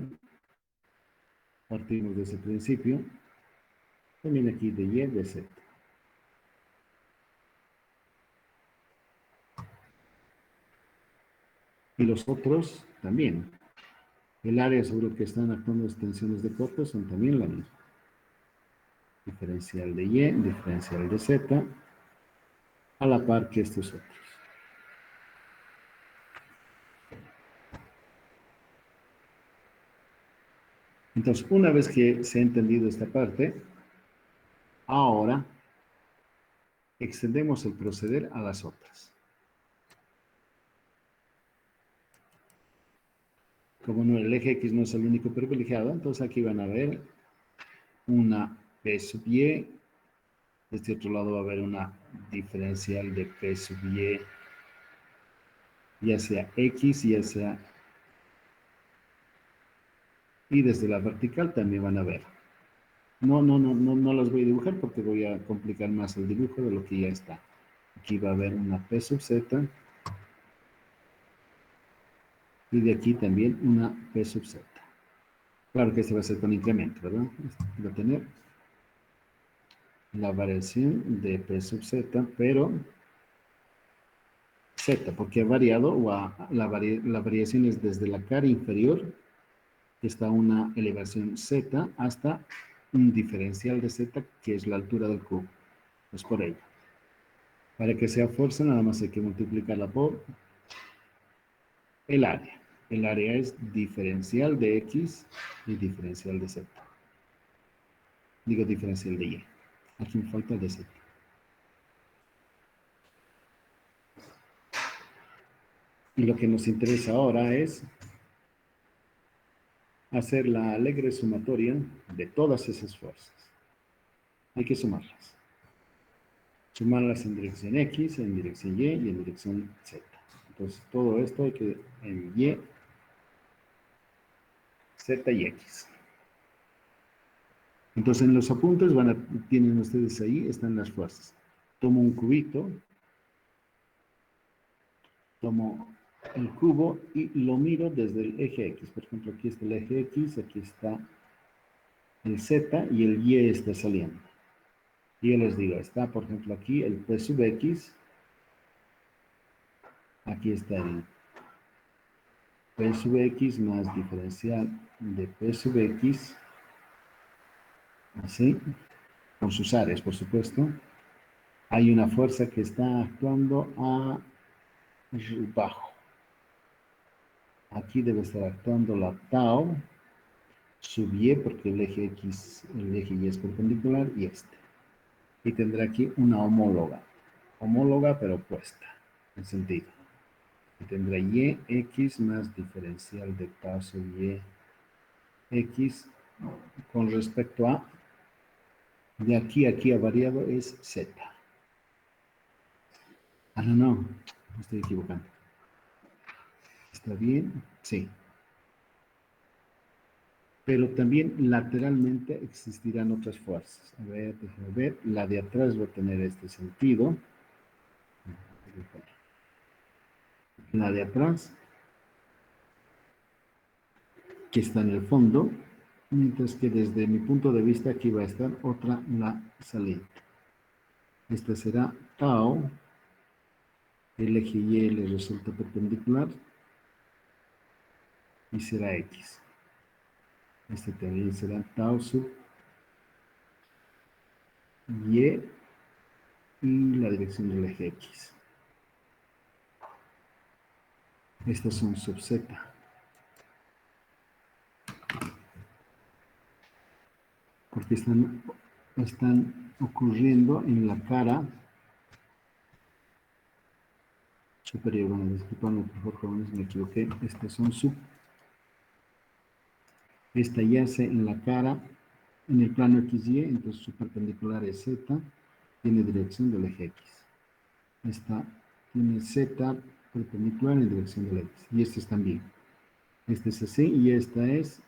partimos de ese principio, también aquí de Y de Z. Y los otros también. El área sobre el que están actuando las tensiones de corte son también la misma. Diferencial de Y, diferencial de Z, a la par que estos otros. Entonces, una vez que se ha entendido esta parte, ahora extendemos el proceder a las otras. Como no, el eje X no es el único privilegiado, entonces aquí van a ver una P sub Y. De este otro lado va a haber una diferencial de P sub Y, ya sea X, ya sea... Y desde la vertical también van a ver. No las voy a dibujar porque voy a complicar más el dibujo de lo que ya está. Aquí va a haber una P sub Z. Y de aquí también una P sub Z. Claro que este va a ser con incremento, ¿verdad? Este va a tener la variación de P sub Z, pero Z, porque ha variado, la variación es desde la cara inferior, que está una elevación Z, hasta un diferencial de Z, que es la altura del cubo. Es por ello. Para que sea fuerza, nada más hay que multiplicarla por el área. El área es diferencial de X y diferencial de Z. Digo diferencial de Y. Aquí me falta de Z. Y lo que nos interesa ahora es hacer la alegre sumatoria de todas esas fuerzas. Hay que sumarlas. Sumarlas en dirección X, en dirección Y y en dirección Z. Entonces, todo esto hay que en Y, Z y X. Entonces, en los apuntes tienen ustedes ahí, están las fuerzas. Tomo un cubito, tomo el cubo y lo miro desde el eje X. Por ejemplo, aquí está el eje X, aquí está el Z y el Y está saliendo. Y yo les digo, está, por ejemplo, aquí el P sub X, aquí está el P sub X más diferencial de P sub X, así, con sus áreas, por supuesto. Hay una fuerza que está actuando abajo. Aquí debe estar actuando la tau sub y, porque el eje X, el eje Y es perpendicular, y este. Y tendrá aquí una homóloga pero opuesta, en sentido. Y tendrá y x más diferencial de tau sub y x con respecto a, de aquí a aquí ha variado, es z. Ah, no, me estoy equivocando. ¿Está bien? Sí. Pero también lateralmente existirán otras fuerzas. A ver, déjame ver. La de atrás va a tener este sentido. La de atrás, que está en el fondo, mientras que desde mi punto de vista aquí va a estar otra, la saliente. Esta será tau, el eje Y le resulta perpendicular y será X. Este también será tau sub Y y la dirección del eje X. Estas son sub Z. Porque están ocurriendo en la cara superior. Bueno, disculpadme, por favor, jóvenes, me equivoqué. Estas son sub. Esta yace en la cara, en el plano XY, entonces su perpendicular es Z, tiene dirección del eje X. Esta tiene Z perpendicular en dirección del X. Y estas también. Este es así y esta es,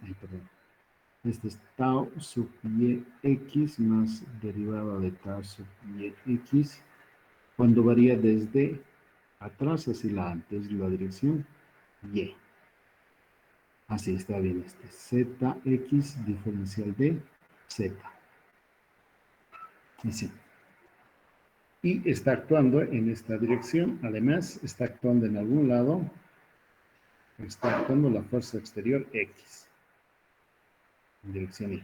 este es tau sub y x más derivada de tau sub y x cuando varía desde atrás hacia adelante, es la dirección y. Así está bien este. Zx diferencial de z. Y sí. Y está actuando en esta dirección. Además, está actuando en algún lado. Está actuando la fuerza exterior X. En dirección Y.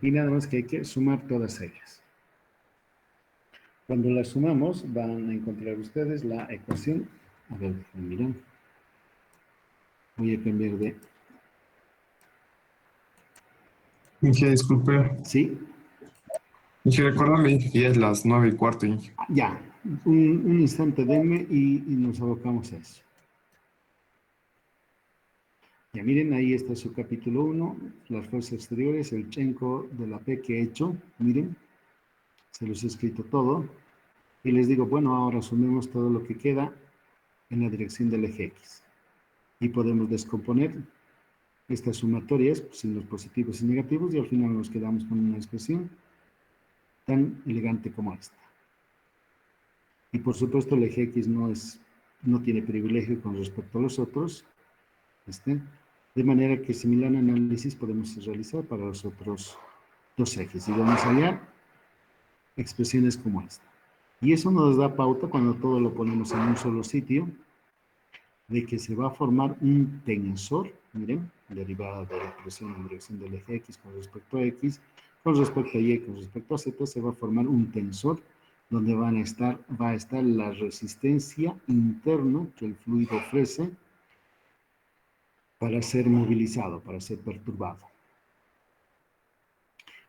Y nada más que hay que sumar todas ellas. Cuando las sumamos, van a encontrar ustedes la ecuación. A ver, miren. Voy a cambiar de... Inge, disculpe. Sí, Inge, recuérdame que ya es las 9:15, Inge. ya. Un instante, denme y nos abocamos a eso. Ya miren, ahí está su capítulo 1, las fuerzas exteriores, el chenco de la P que he hecho. Miren, se los he escrito todo. Y les digo, bueno, ahora sumemos todo lo que queda en la dirección del eje X. Y podemos descomponer estas sumatorias sin los positivos y negativos y al final nos quedamos con una expresión tan elegante como esta. Y por supuesto el eje X no tiene privilegio con respecto a los otros. De manera que similar análisis podemos realizar para los otros dos ejes. Y vamos a hallar expresiones como esta. Y eso nos da pauta cuando todo lo ponemos en un solo sitio, de que se va a formar un tensor, miren, derivada de la presión en dirección del eje X con respecto a X, con respecto a Y, con respecto a Z, se va a formar un tensor donde va a estar la resistencia interna que el fluido ofrece para ser movilizado, para ser perturbado.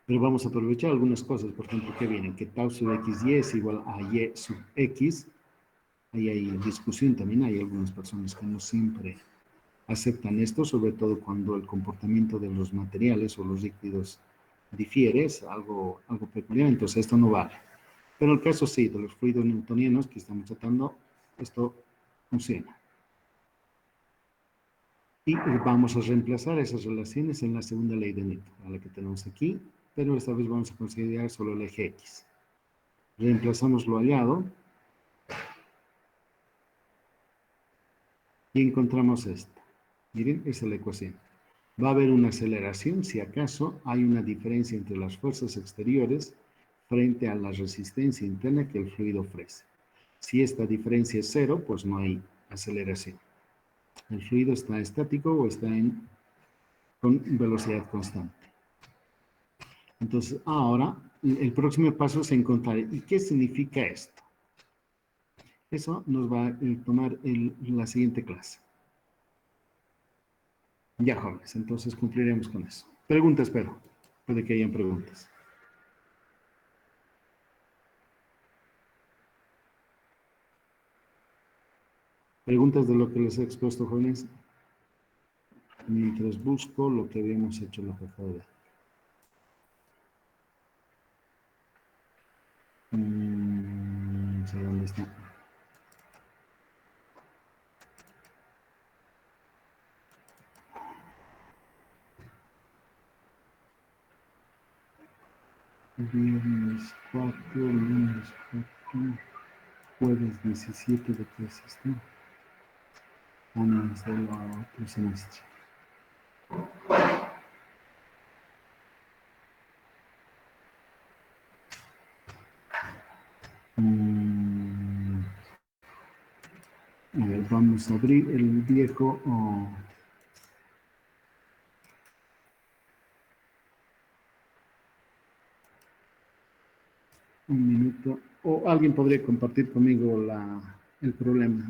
Pero vamos a aprovechar algunas cosas, por ejemplo, que vienen, que tau sub xy es igual a y sub x, Ahí hay discusión también, hay algunas personas que no siempre aceptan esto, sobre todo cuando el comportamiento de los materiales o los líquidos difiere, es algo peculiar, entonces esto no vale. Pero el caso sí, de los fluidos newtonianos que estamos tratando, esto funciona. Y vamos a reemplazar esas relaciones en la segunda ley de Newton, a la que tenemos aquí, pero esta vez vamos a considerar solo el eje X. Reemplazamos lo hallado y encontramos esto. Miren, esa es la ecuación. Va a haber una aceleración si acaso hay una diferencia entre las fuerzas exteriores frente a la resistencia interna que el fluido ofrece. Si esta diferencia es cero, pues no hay aceleración. El fluido está estático o está con velocidad constante. Entonces, ahora, el próximo paso es encontrar, ¿y qué significa esto? Eso nos va a tomar la siguiente clase. Ya, jóvenes, entonces cumpliremos con eso. Preguntas, espero. Puede que hayan preguntas. Preguntas de lo que les he expuesto, jóvenes. Mientras busco lo que habíamos hecho la pasada vez. No sé dónde está. Viernes 4, lunes 4, jueves 17 de clase está. Vamos a hacerlo a otro semestre. A ver, vamos a abrir el viejo. Un minuto. O alguien podría compartir conmigo el problema.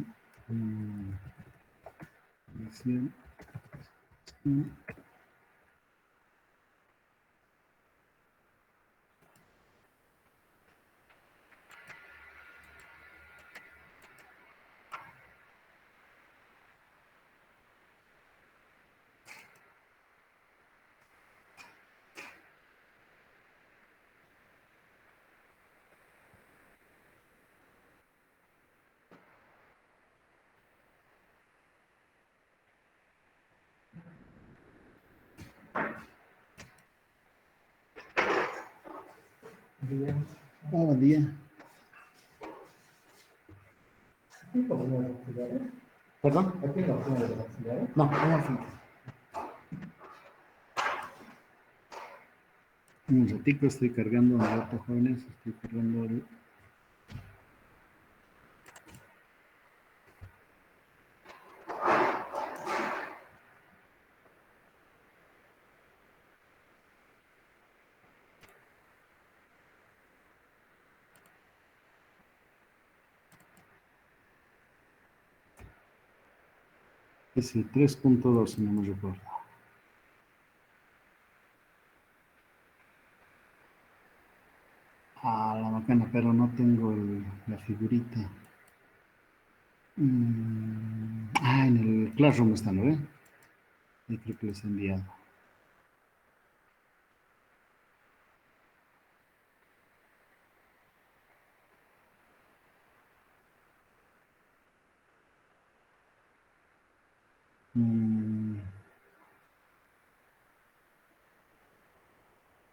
Buen día. ¿Perdón? No, no al final. Un ratico, estoy cargando mi dato, jóvenes. Estoy cargando el... Es el 3.2, si no me recuerdo. Ah, la bacana, pero no tengo la figurita. En el Classroom está, ¿no ve? Y creo que les he enviado.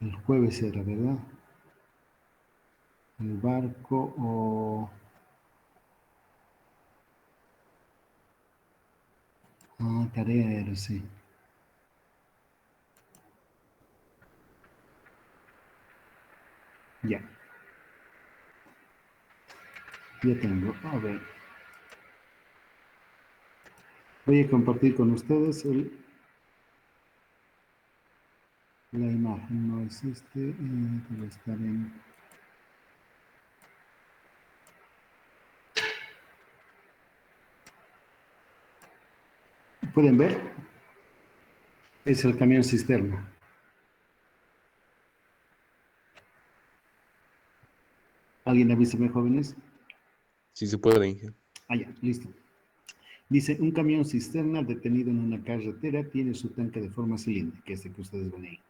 El jueves era, ¿verdad? El barco o... tarea era, sí. Ya. Ya tengo. A ver. Voy a compartir con ustedes la imagen. No es debe estar en... ¿Pueden ver? Es el camión cisterna. ¿Alguien avíseme, jóvenes? Sí se puede, Inge. Ah, ya, listo. Dice, un camión cisterna detenido en una carretera tiene su tanque de forma cilíndrica, este que ustedes ven ahí.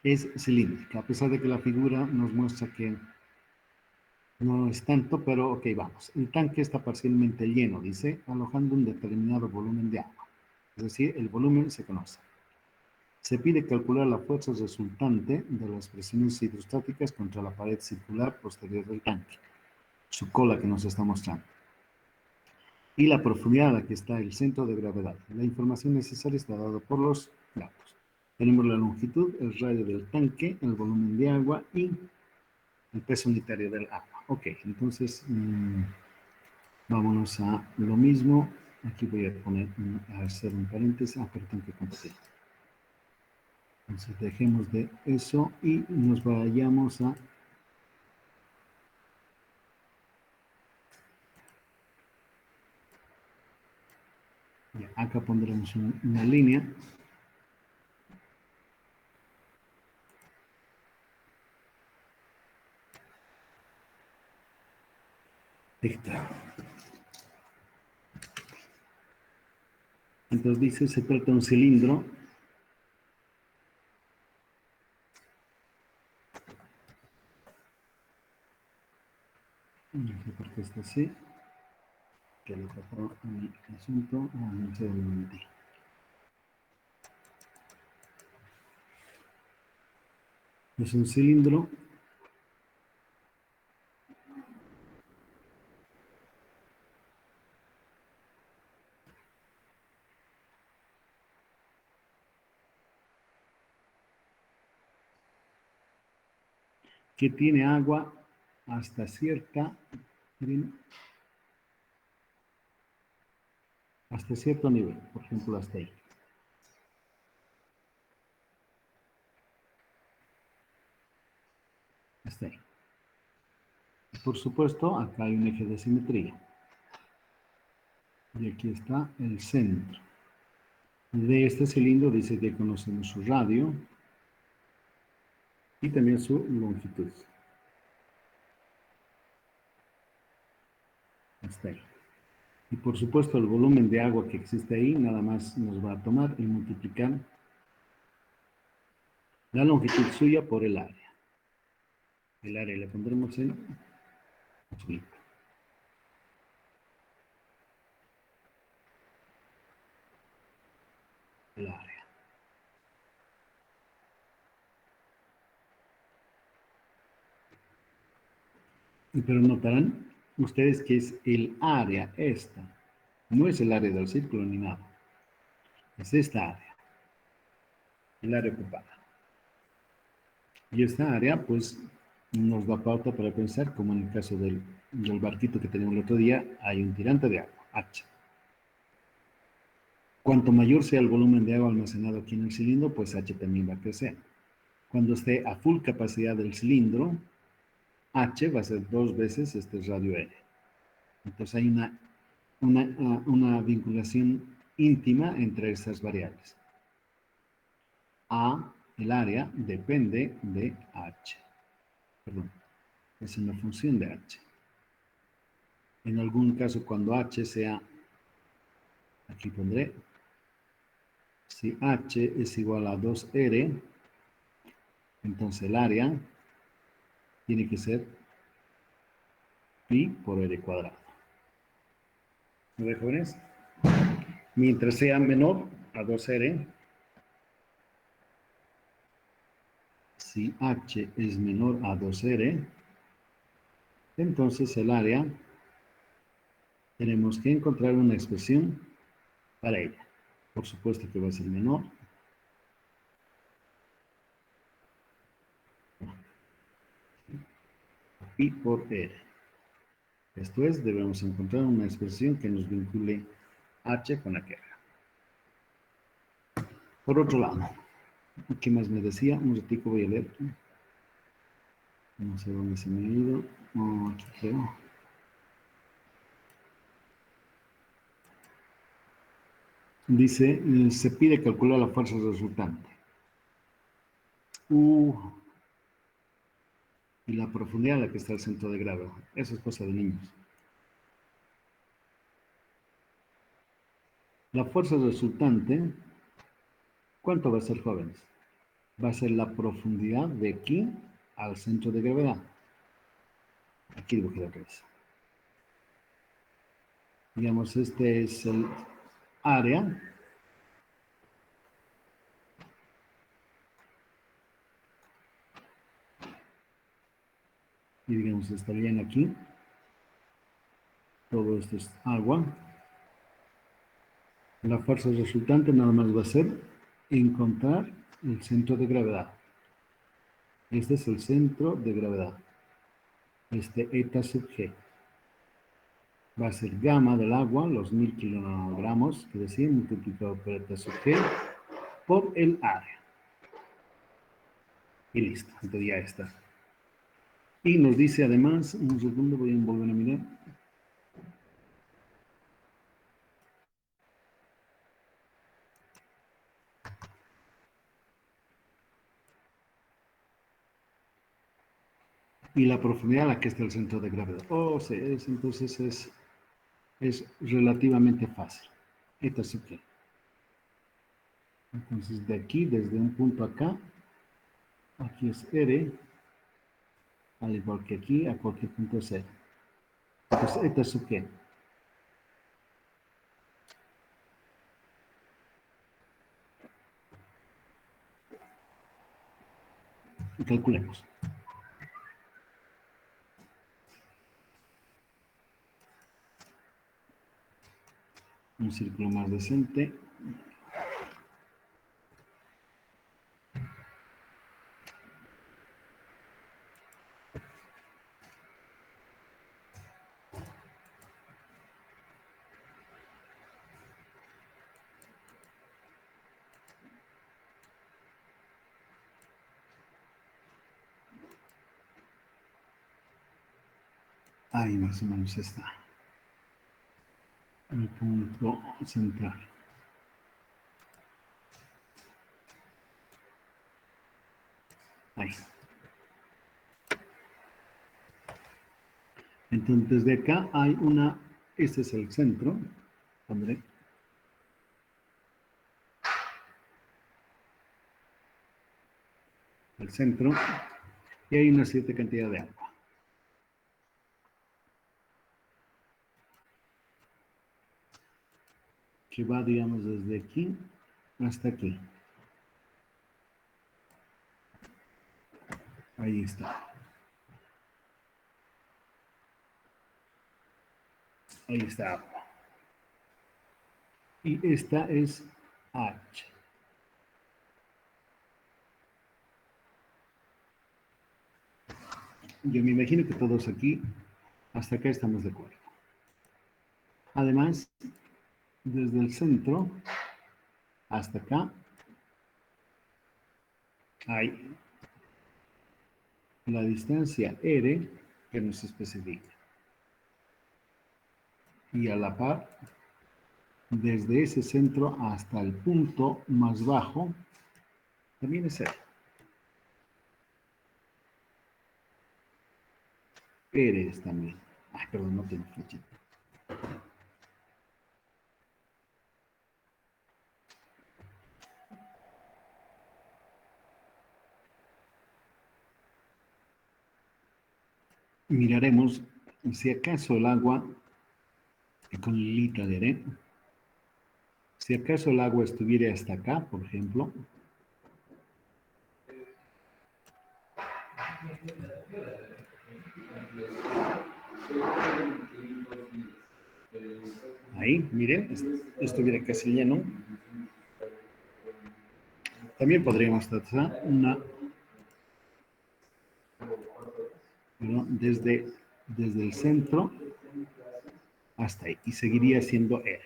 Es cilíndrica, a pesar de que la figura nos muestra que no es tanto, pero ok, vamos. El tanque está parcialmente lleno, dice, alojando un determinado volumen de agua. Es decir, el volumen se conoce. Se pide calcular la fuerza resultante de las presiones hidrostáticas contra la pared circular posterior del tanque, su cola que nos está mostrando, y la profundidad a la que está el centro de gravedad. La información necesaria está dada por los datos. Tenemos la longitud, el radio del tanque, el volumen de agua y el peso unitario del agua. Ok, entonces vámonos a lo mismo. Aquí voy a poner, a hacer un paréntesis, pero tengo que compartir. Entonces dejemos de eso y nos vayamos a ya, acá pondremos una línea. Listo. Entonces dice, se trata de un cilindro no sé por qué está así, que le tapó a mi asunto, no sé dónde lo metí. Es un cilindro que tiene agua hasta hasta cierto nivel, por ejemplo, hasta ahí. Hasta ahí. Por supuesto, acá hay un eje de simetría. Y aquí está el centro. De este cilindro dice que conocemos su radio y también su longitud. Hasta ahí. Y por supuesto el volumen de agua que existe ahí nada más nos va a tomar y multiplicar la longitud suya por el área. El área le pondremos en azulito. El área. Pero notarán ustedes que es el área esta. No es el área del círculo ni nada. Es esta área. El área ocupada. Y esta área, pues, nos da pauta para pensar, como en el caso del barquito que teníamos el otro día, hay un tirante de agua, H. Cuanto mayor sea el volumen de agua almacenado aquí en el cilindro, pues H también va a crecer. Cuando esté a full capacidad del cilindro, H va a ser 2 veces este radio L. Entonces hay una vinculación íntima entre estas variables. A, el área, depende de H. Perdón, es una función de H. En algún caso, cuando H sea, aquí pondré, si H es igual a 2R, entonces el área tiene que ser pi por R cuadrado. ¿Me ve, jóvenes? Mientras sea menor a 2R, si H es menor a 2R, entonces el área tenemos que encontrar una expresión para ella. Por supuesto que va a ser menor. Pi por R. Esto es, debemos encontrar una expresión que nos vincule H con la carga. Por otro lado, ¿qué más me decía? Un ratico voy a leer. No sé dónde se me ha ido. Oh, aquí creo. Dice, se pide calcular la fuerza resultante. Y la profundidad a la que está el centro de gravedad. Eso es cosa de niños. La fuerza resultante, ¿cuánto va a ser, jóvenes? Va a ser la profundidad de aquí al centro de gravedad. Aquí dibujé la cabeza. Digamos, este es el área. Y digamos, estarían aquí. Todo esto es agua. La fuerza resultante nada más va a ser encontrar el centro de gravedad. Este es el centro de gravedad. Este eta sub g. Va a ser gamma del agua, los 1000 kilogramos, que decía, multiplicado por eta sub g, por el área. Y listo, entonces ya está. Y nos dice además, un segundo, voy a volver a mirar. Y la profundidad a la que está el centro de gravedad. Oh, sí, entonces es relativamente fácil. Eta sub g. Entonces de aquí, desde un punto acá, aquí es R, al igual que aquí, a cualquier punto es R. Entonces eta sub g. Y calculemos. Un círculo más decente. Ahí más o menos está. El punto central. Ahí. Entonces de acá hay una, este es el centro, pondré. El centro, y hay una cierta cantidad de agua. Que va, digamos, desde aquí hasta aquí. Ahí está. Ahí está agua. Y esta es H. Yo me imagino que todos aquí, hasta acá estamos de acuerdo. Además, desde el centro hasta acá hay la distancia R que nos especifica. Y a la par, desde ese centro hasta el punto más bajo, también es R. R es también. Ay, perdón, no tengo flechita. Miraremos si acaso el agua, con lita de R, si acaso el agua estuviera hasta acá, por ejemplo, ahí, miren, estuviera casi lleno. También podríamos trazar una, ¿no? desde el centro hasta ahí, y seguiría siendo R.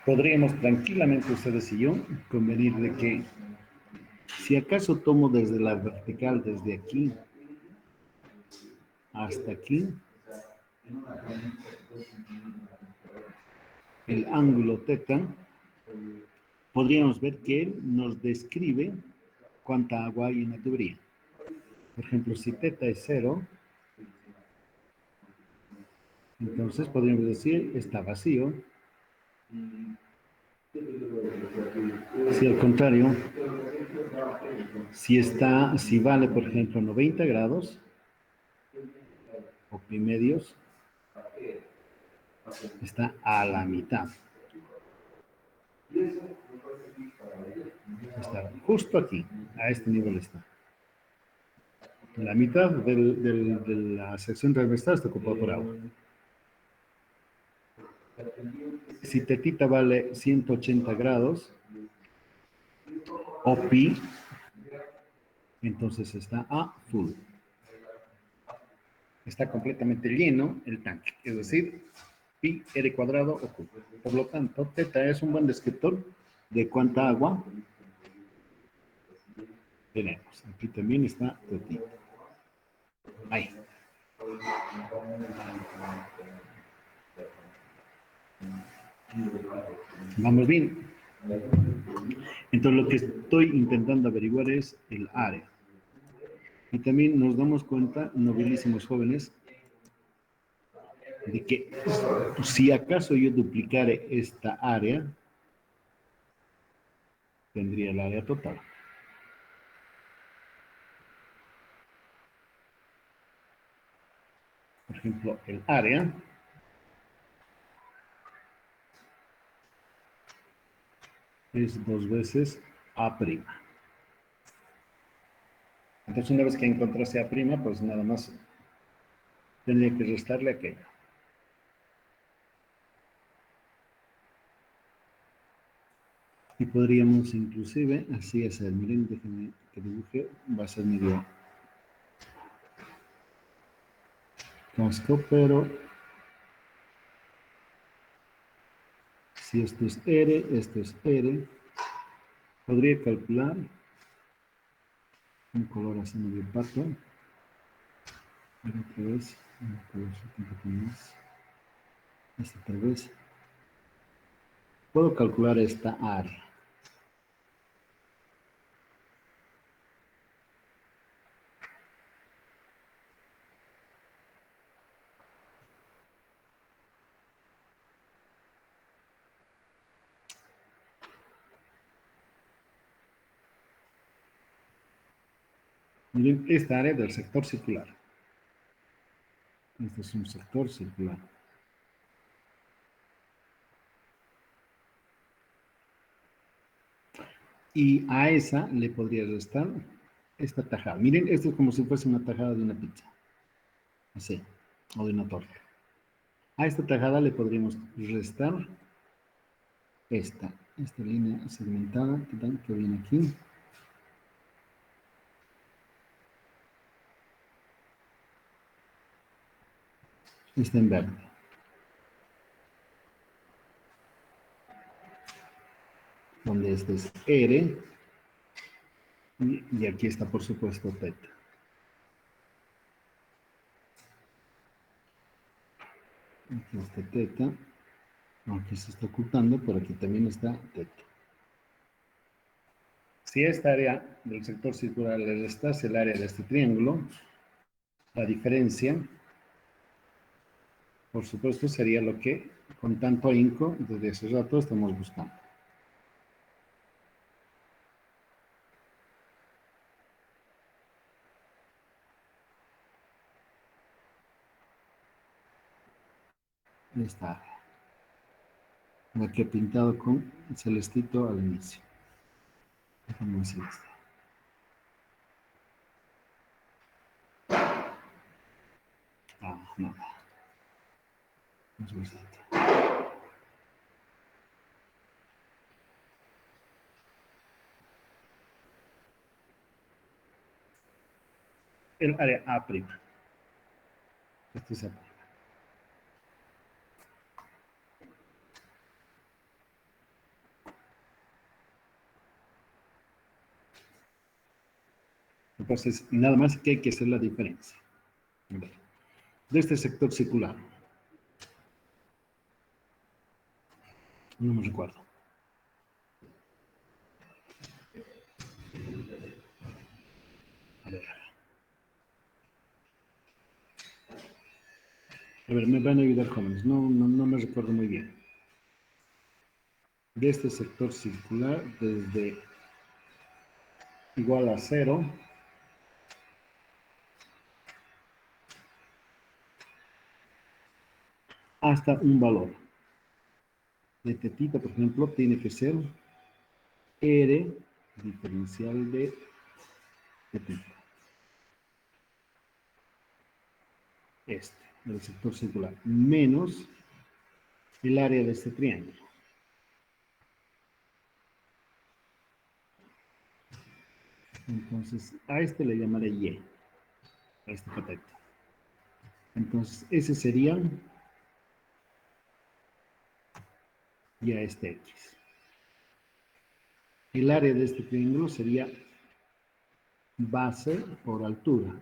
Podríamos tranquilamente ustedes y yo convenir de que si acaso tomo desde la vertical, desde aquí hasta aquí, el ángulo teta, podríamos ver que él nos describe cuánta agua hay en la tubería. Por ejemplo, si teta es 0, Entonces podríamos decir, está vacío. Si al contrario, si vale, por ejemplo, 90 grados o pi medios, está a la mitad. Está justo aquí, a este nivel está. La mitad de la sección transversal está ocupada por agua. Si tetita vale 180 grados o pi, entonces está a full. Está completamente lleno el tanque, es decir, pi r cuadrado o q. Por lo tanto, teta es un buen descriptor de cuánta agua tenemos. Aquí también está tetita. Ahí. Vamos bien. Entonces, lo que estoy intentando averiguar es el área. Y también nos damos cuenta, nobilísimos jóvenes, de que si acaso yo duplicare esta área, tendría el área total. Por ejemplo, el área es 2 veces A'. Entonces, una vez que encontrase A', pues nada más tendría que restarle aquello. Y podríamos inclusive así hacer. Miren, déjenme que dibuje. Va a ser medio casco, pero si esto es R, esto es R, podría calcular un color así medio pato. Pero otra vez, un color un poco más. Este tal vez. Puedo calcular esta área. Miren, esta área del sector circular. Este es un sector circular. Y a esa le podría restar esta tajada. Miren, esto es como si fuese una tajada de una pizza. Así, o de una torta. A esta tajada le podríamos restar esta línea segmentada que viene aquí. Está en verde. Donde este es R. Y aquí está, por supuesto, teta. Aquí está teta. Aquí se está ocultando, por aquí también está teta. Si esta área del sector circular le restase el área de este triángulo, la diferencia, por supuesto, sería lo que con tanto ahínco desde hace rato estamos buscando. Esta área. La que he pintado con celestito al inicio. Déjame celeste. Nada. Es bastante. El área A'. Esto es A'. Entonces, nada más que hay que hacer la diferencia. De este sector circular. No me recuerdo. A ver. A ver, me van a ayudar jóvenes, no me recuerdo muy bien. De este sector circular, desde igual a 0 hasta un valor. De tetita, por ejemplo, tiene que ser R diferencial de tetita. Este, del sector circular, menos el área de este triángulo. Entonces, a este le llamaré Y, a este cateto. Entonces, ese sería y a este X. El área de este triángulo sería base por altura.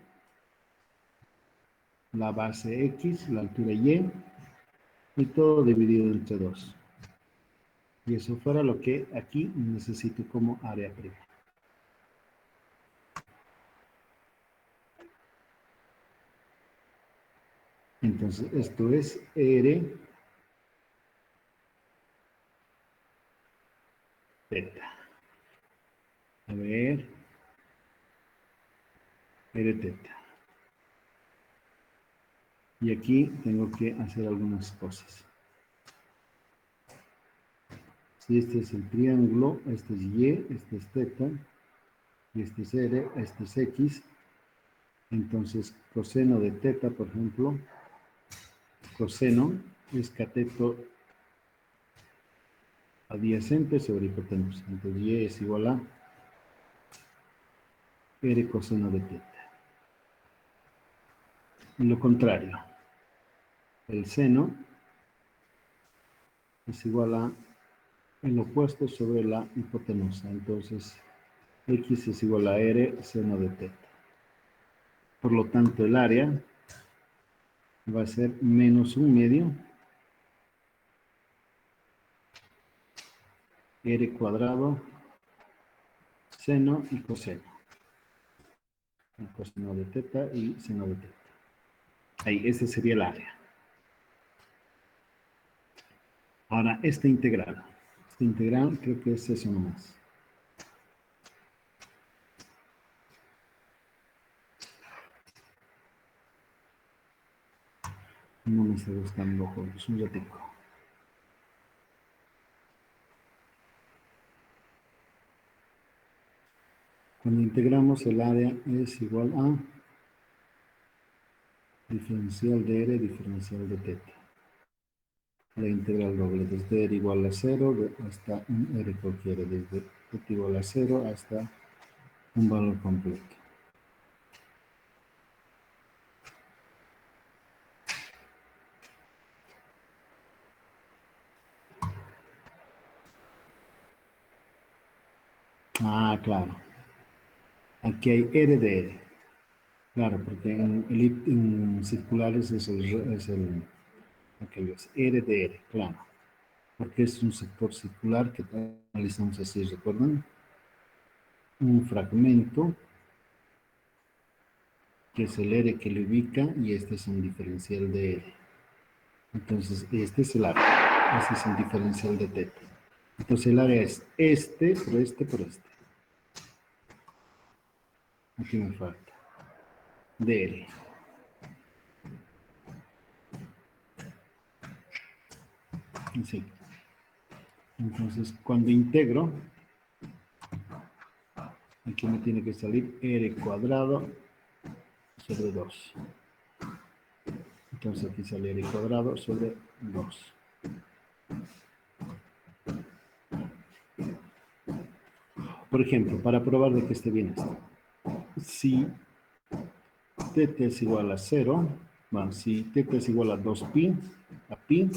La base X, la altura y todo dividido entre 2. Y eso fuera lo que aquí necesito como área prima. Entonces, esto es R teta. A ver, R teta. Y aquí tengo que hacer algunas cosas. Si este es el triángulo, este es Y, este es teta, y este es R, este es X. Entonces, coseno de teta, por ejemplo, coseno es cateto adyacente sobre hipotenusa. Entonces, Y es igual a R coseno de teta. Y lo contrario, el seno es igual a el opuesto sobre la hipotenusa. Entonces, X es igual a R seno de teta. Por lo tanto, el área va a ser menos un medio R cuadrado seno y coseno. El coseno de teta y seno de teta. Ahí, ese sería el área. Ahora, este integral. Este integral creo que es eso nomás. No me está gustando, jóvenes, un ratico. Cuando integramos el área es igual a diferencial de R, diferencial de teta. La integral doble desde R igual a 0 hasta un R cualquiera, desde teta igual a 0 hasta un valor completo. Ah, claro. Aquí hay R de R. Claro, porque en circulares es aquello es R de R, claro. Porque es un sector circular que analizamos así, ¿recuerdan? Un fragmento, que es el R que le ubica, y este es un diferencial de R. Entonces, este es el área. Este es el diferencial de teta. Entonces, el área es este, por este, por este. Aquí me falta. DR. Así. Entonces, cuando integro, aquí me tiene que salir R cuadrado sobre 2. Entonces aquí sale R cuadrado sobre 2. Por ejemplo, para probar de que esté bien esto. Si teta es igual a 0, bueno, si teta es igual a 2pi, a pi,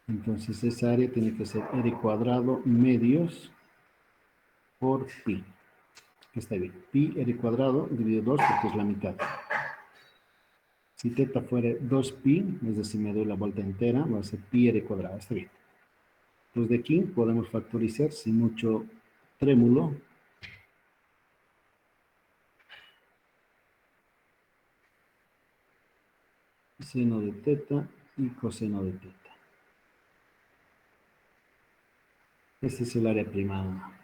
entonces esa área tiene que ser R cuadrado medios por pi. Está bien. Pi R cuadrado dividido 2 porque es la mitad. Si teta fuera 2pi, es decir, me doy la vuelta entera, va a ser pi R cuadrado. Está bien. Entonces de aquí podemos factorizar sin mucho trémulo. seno de teta y coseno de teta. Este es el área prima.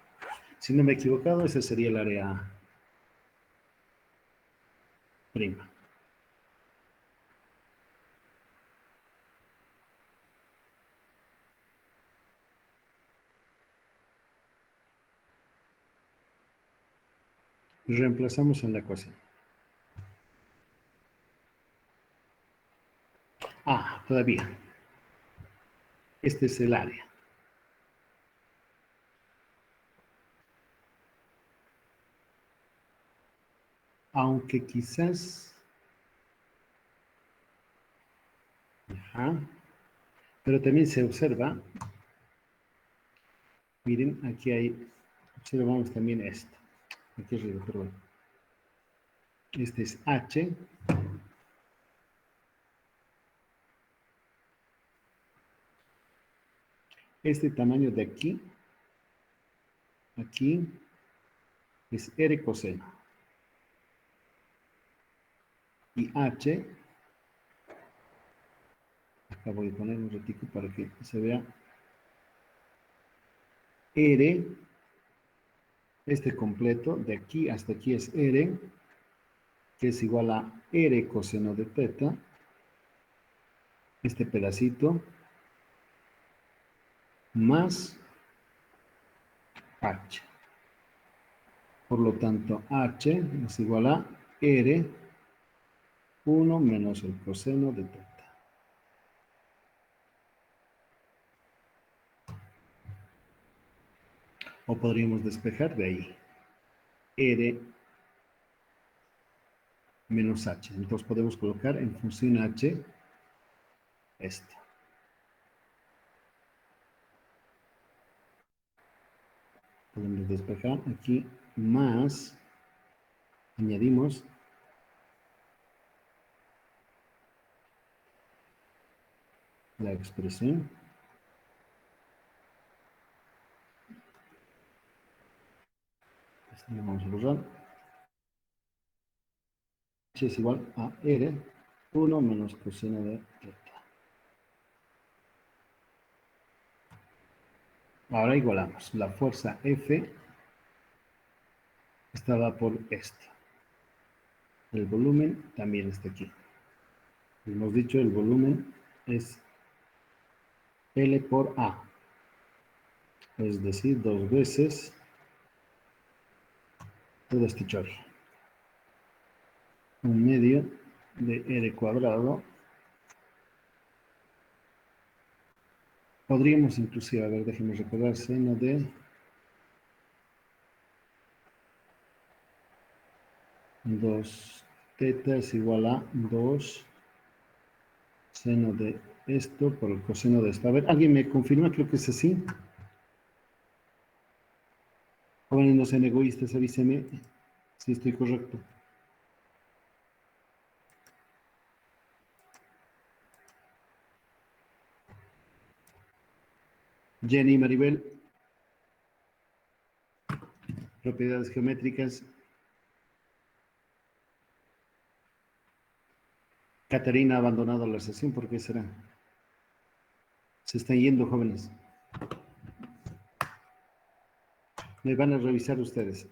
Si no me he equivocado, ese sería el área prima. Reemplazamos en la ecuación. Ah, todavía. Este es el área. Aunque quizás... Ajá. Pero también se observa, miren, aquí hay, observamos también esto. Aquí arriba, perdón. Este es H. Este tamaño de aquí es R coseno. Y H, acá voy a poner un ratico para que se vea. R, este completo, de aquí hasta aquí es R, que es igual a R coseno de teta. Este pedacito, más H. Por lo tanto, H es igual a R 1 menos el coseno de teta. O podríamos despejar de ahí. R menos H. Entonces podemos colocar en función H esto. Podemos despejar aquí más. Añadimos la expresión. Esto lo vamos a borrar. H es igual a R 1 menos coseno de teta. Ahora igualamos. La fuerza F estaba por esto. El volumen también está aquí. Hemos dicho el volumen es L por A. Es decir, 2 veces todo este chorro. 1/2 de R cuadrado. Podríamos inclusive, a ver, déjenme recordar, seno de 2 teta es igual a 2 seno de esto por el coseno de esto. A ver, ¿alguien me confirma? Creo que es así. Jóvenes, no sean egoístas, avísenme si estoy correcto. Jenny, Maribel. Propiedades geométricas. Catarina ha abandonado la sesión, ¿por qué será? Se están yendo, jóvenes. Me van a revisar ustedes.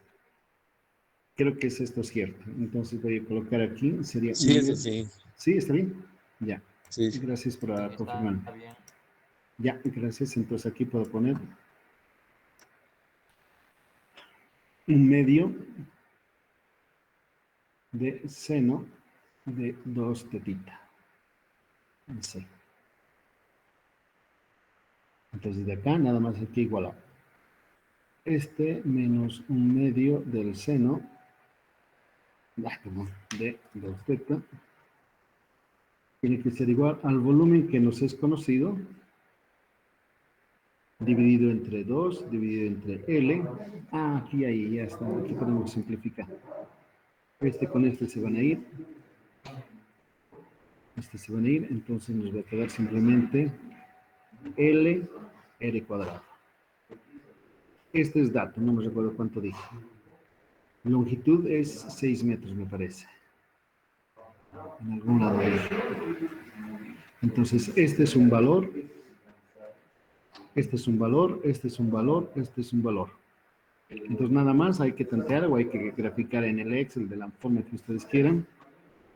Creo que es esto cierto. Entonces voy a colocar aquí. Sería Sí, eso sí. ¿Sí? ¿Está bien? Ya. Sí. Gracias por Está confirmar. bien. Ya, gracias. Entonces aquí puedo poner 1/2 de seno de 2 tetita. Sí. Entonces de acá nada más aquí igualado. Este menos 1/2 del seno de 2 teta tiene que ser igual al volumen que nos es conocido dividido entre 2, dividido entre L. Ah, aquí ahí ya está. Aquí podemos simplificar. Este con este se van a ir. Este se van a ir. Entonces nos va a quedar simplemente L R cuadrado. Este es dato, no me recuerdo cuánto dije. Longitud es 6 metros, me parece. En algún lado. Entonces, este es un valor, este es un valor, este es un valor, este es un valor. Entonces, nada más hay que tantear o hay que graficar en el Excel de la forma que ustedes quieran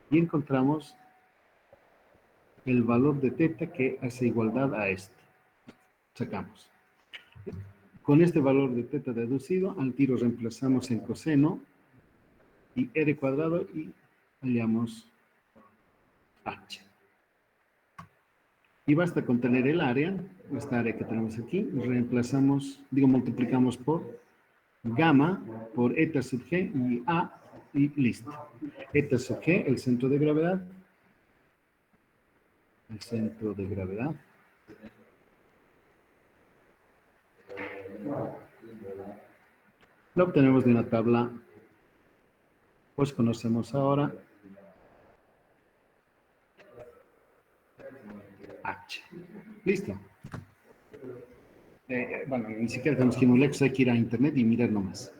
y encontramos el valor de teta que hace igualdad a este. Sacamos. Con este valor de teta deducido, al tiro reemplazamos en coseno y r cuadrado y hallamos h. Y basta con tener el área, esta área que tenemos aquí, reemplazamos, multiplicamos por gamma, por eta sub g y a, y listo. Eta sub g, el centro de gravedad. El centro de gravedad. Lo obtenemos de una tabla, pues conocemos ahora H. Listo. Bueno, ni siquiera tenemos que ir muy lejos, hay que ir a internet y mirar nomás.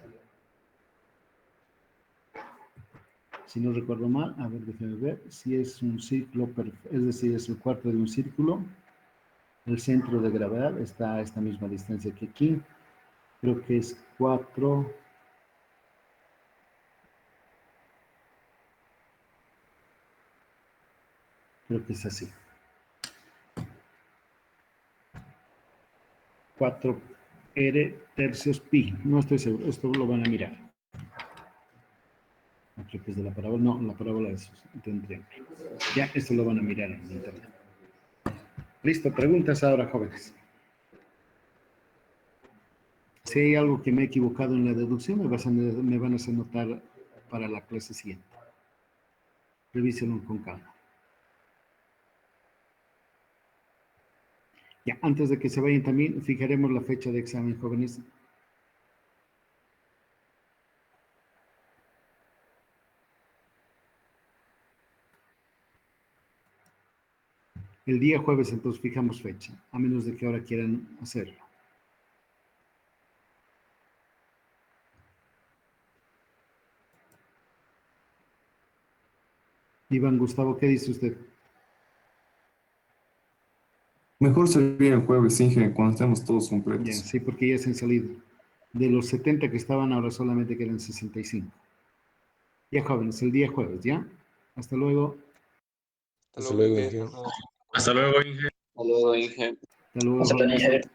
Si no recuerdo mal, a ver, déjenme ver, si es un círculo, es decir, es el cuarto de un círculo, el centro de gravedad está a esta misma distancia que aquí, creo que es 4, creo que es así. 4R tercios pi, no estoy seguro, esto lo van a mirar. No creo que es de la parábola, no, la parábola es de un triángulo. Ya, esto lo van a mirar en internet. Listo, preguntas ahora, jóvenes. Si hay algo que me he equivocado en la deducción, me van a hacer notar para la clase siguiente. Revísenlo con calma. Ya, antes de que se vayan también, fijaremos la fecha de examen, jóvenes. El día jueves, entonces, fijamos fecha, a menos de que ahora quieran hacerlo. Iván Gustavo, ¿qué dice usted? Mejor sería el jueves, Inge, cuando estemos todos Ya, completos. sí, porque ya se han salido. De los 70 que estaban, ahora solamente quedan 65. Ya, jóvenes, el día jueves, ¿ya? Hasta luego. Hasta luego, Hasta Inge. luego. Hasta luego, Inge. Hasta luego, Inge. Hasta luego, Hasta jóvenes. luego.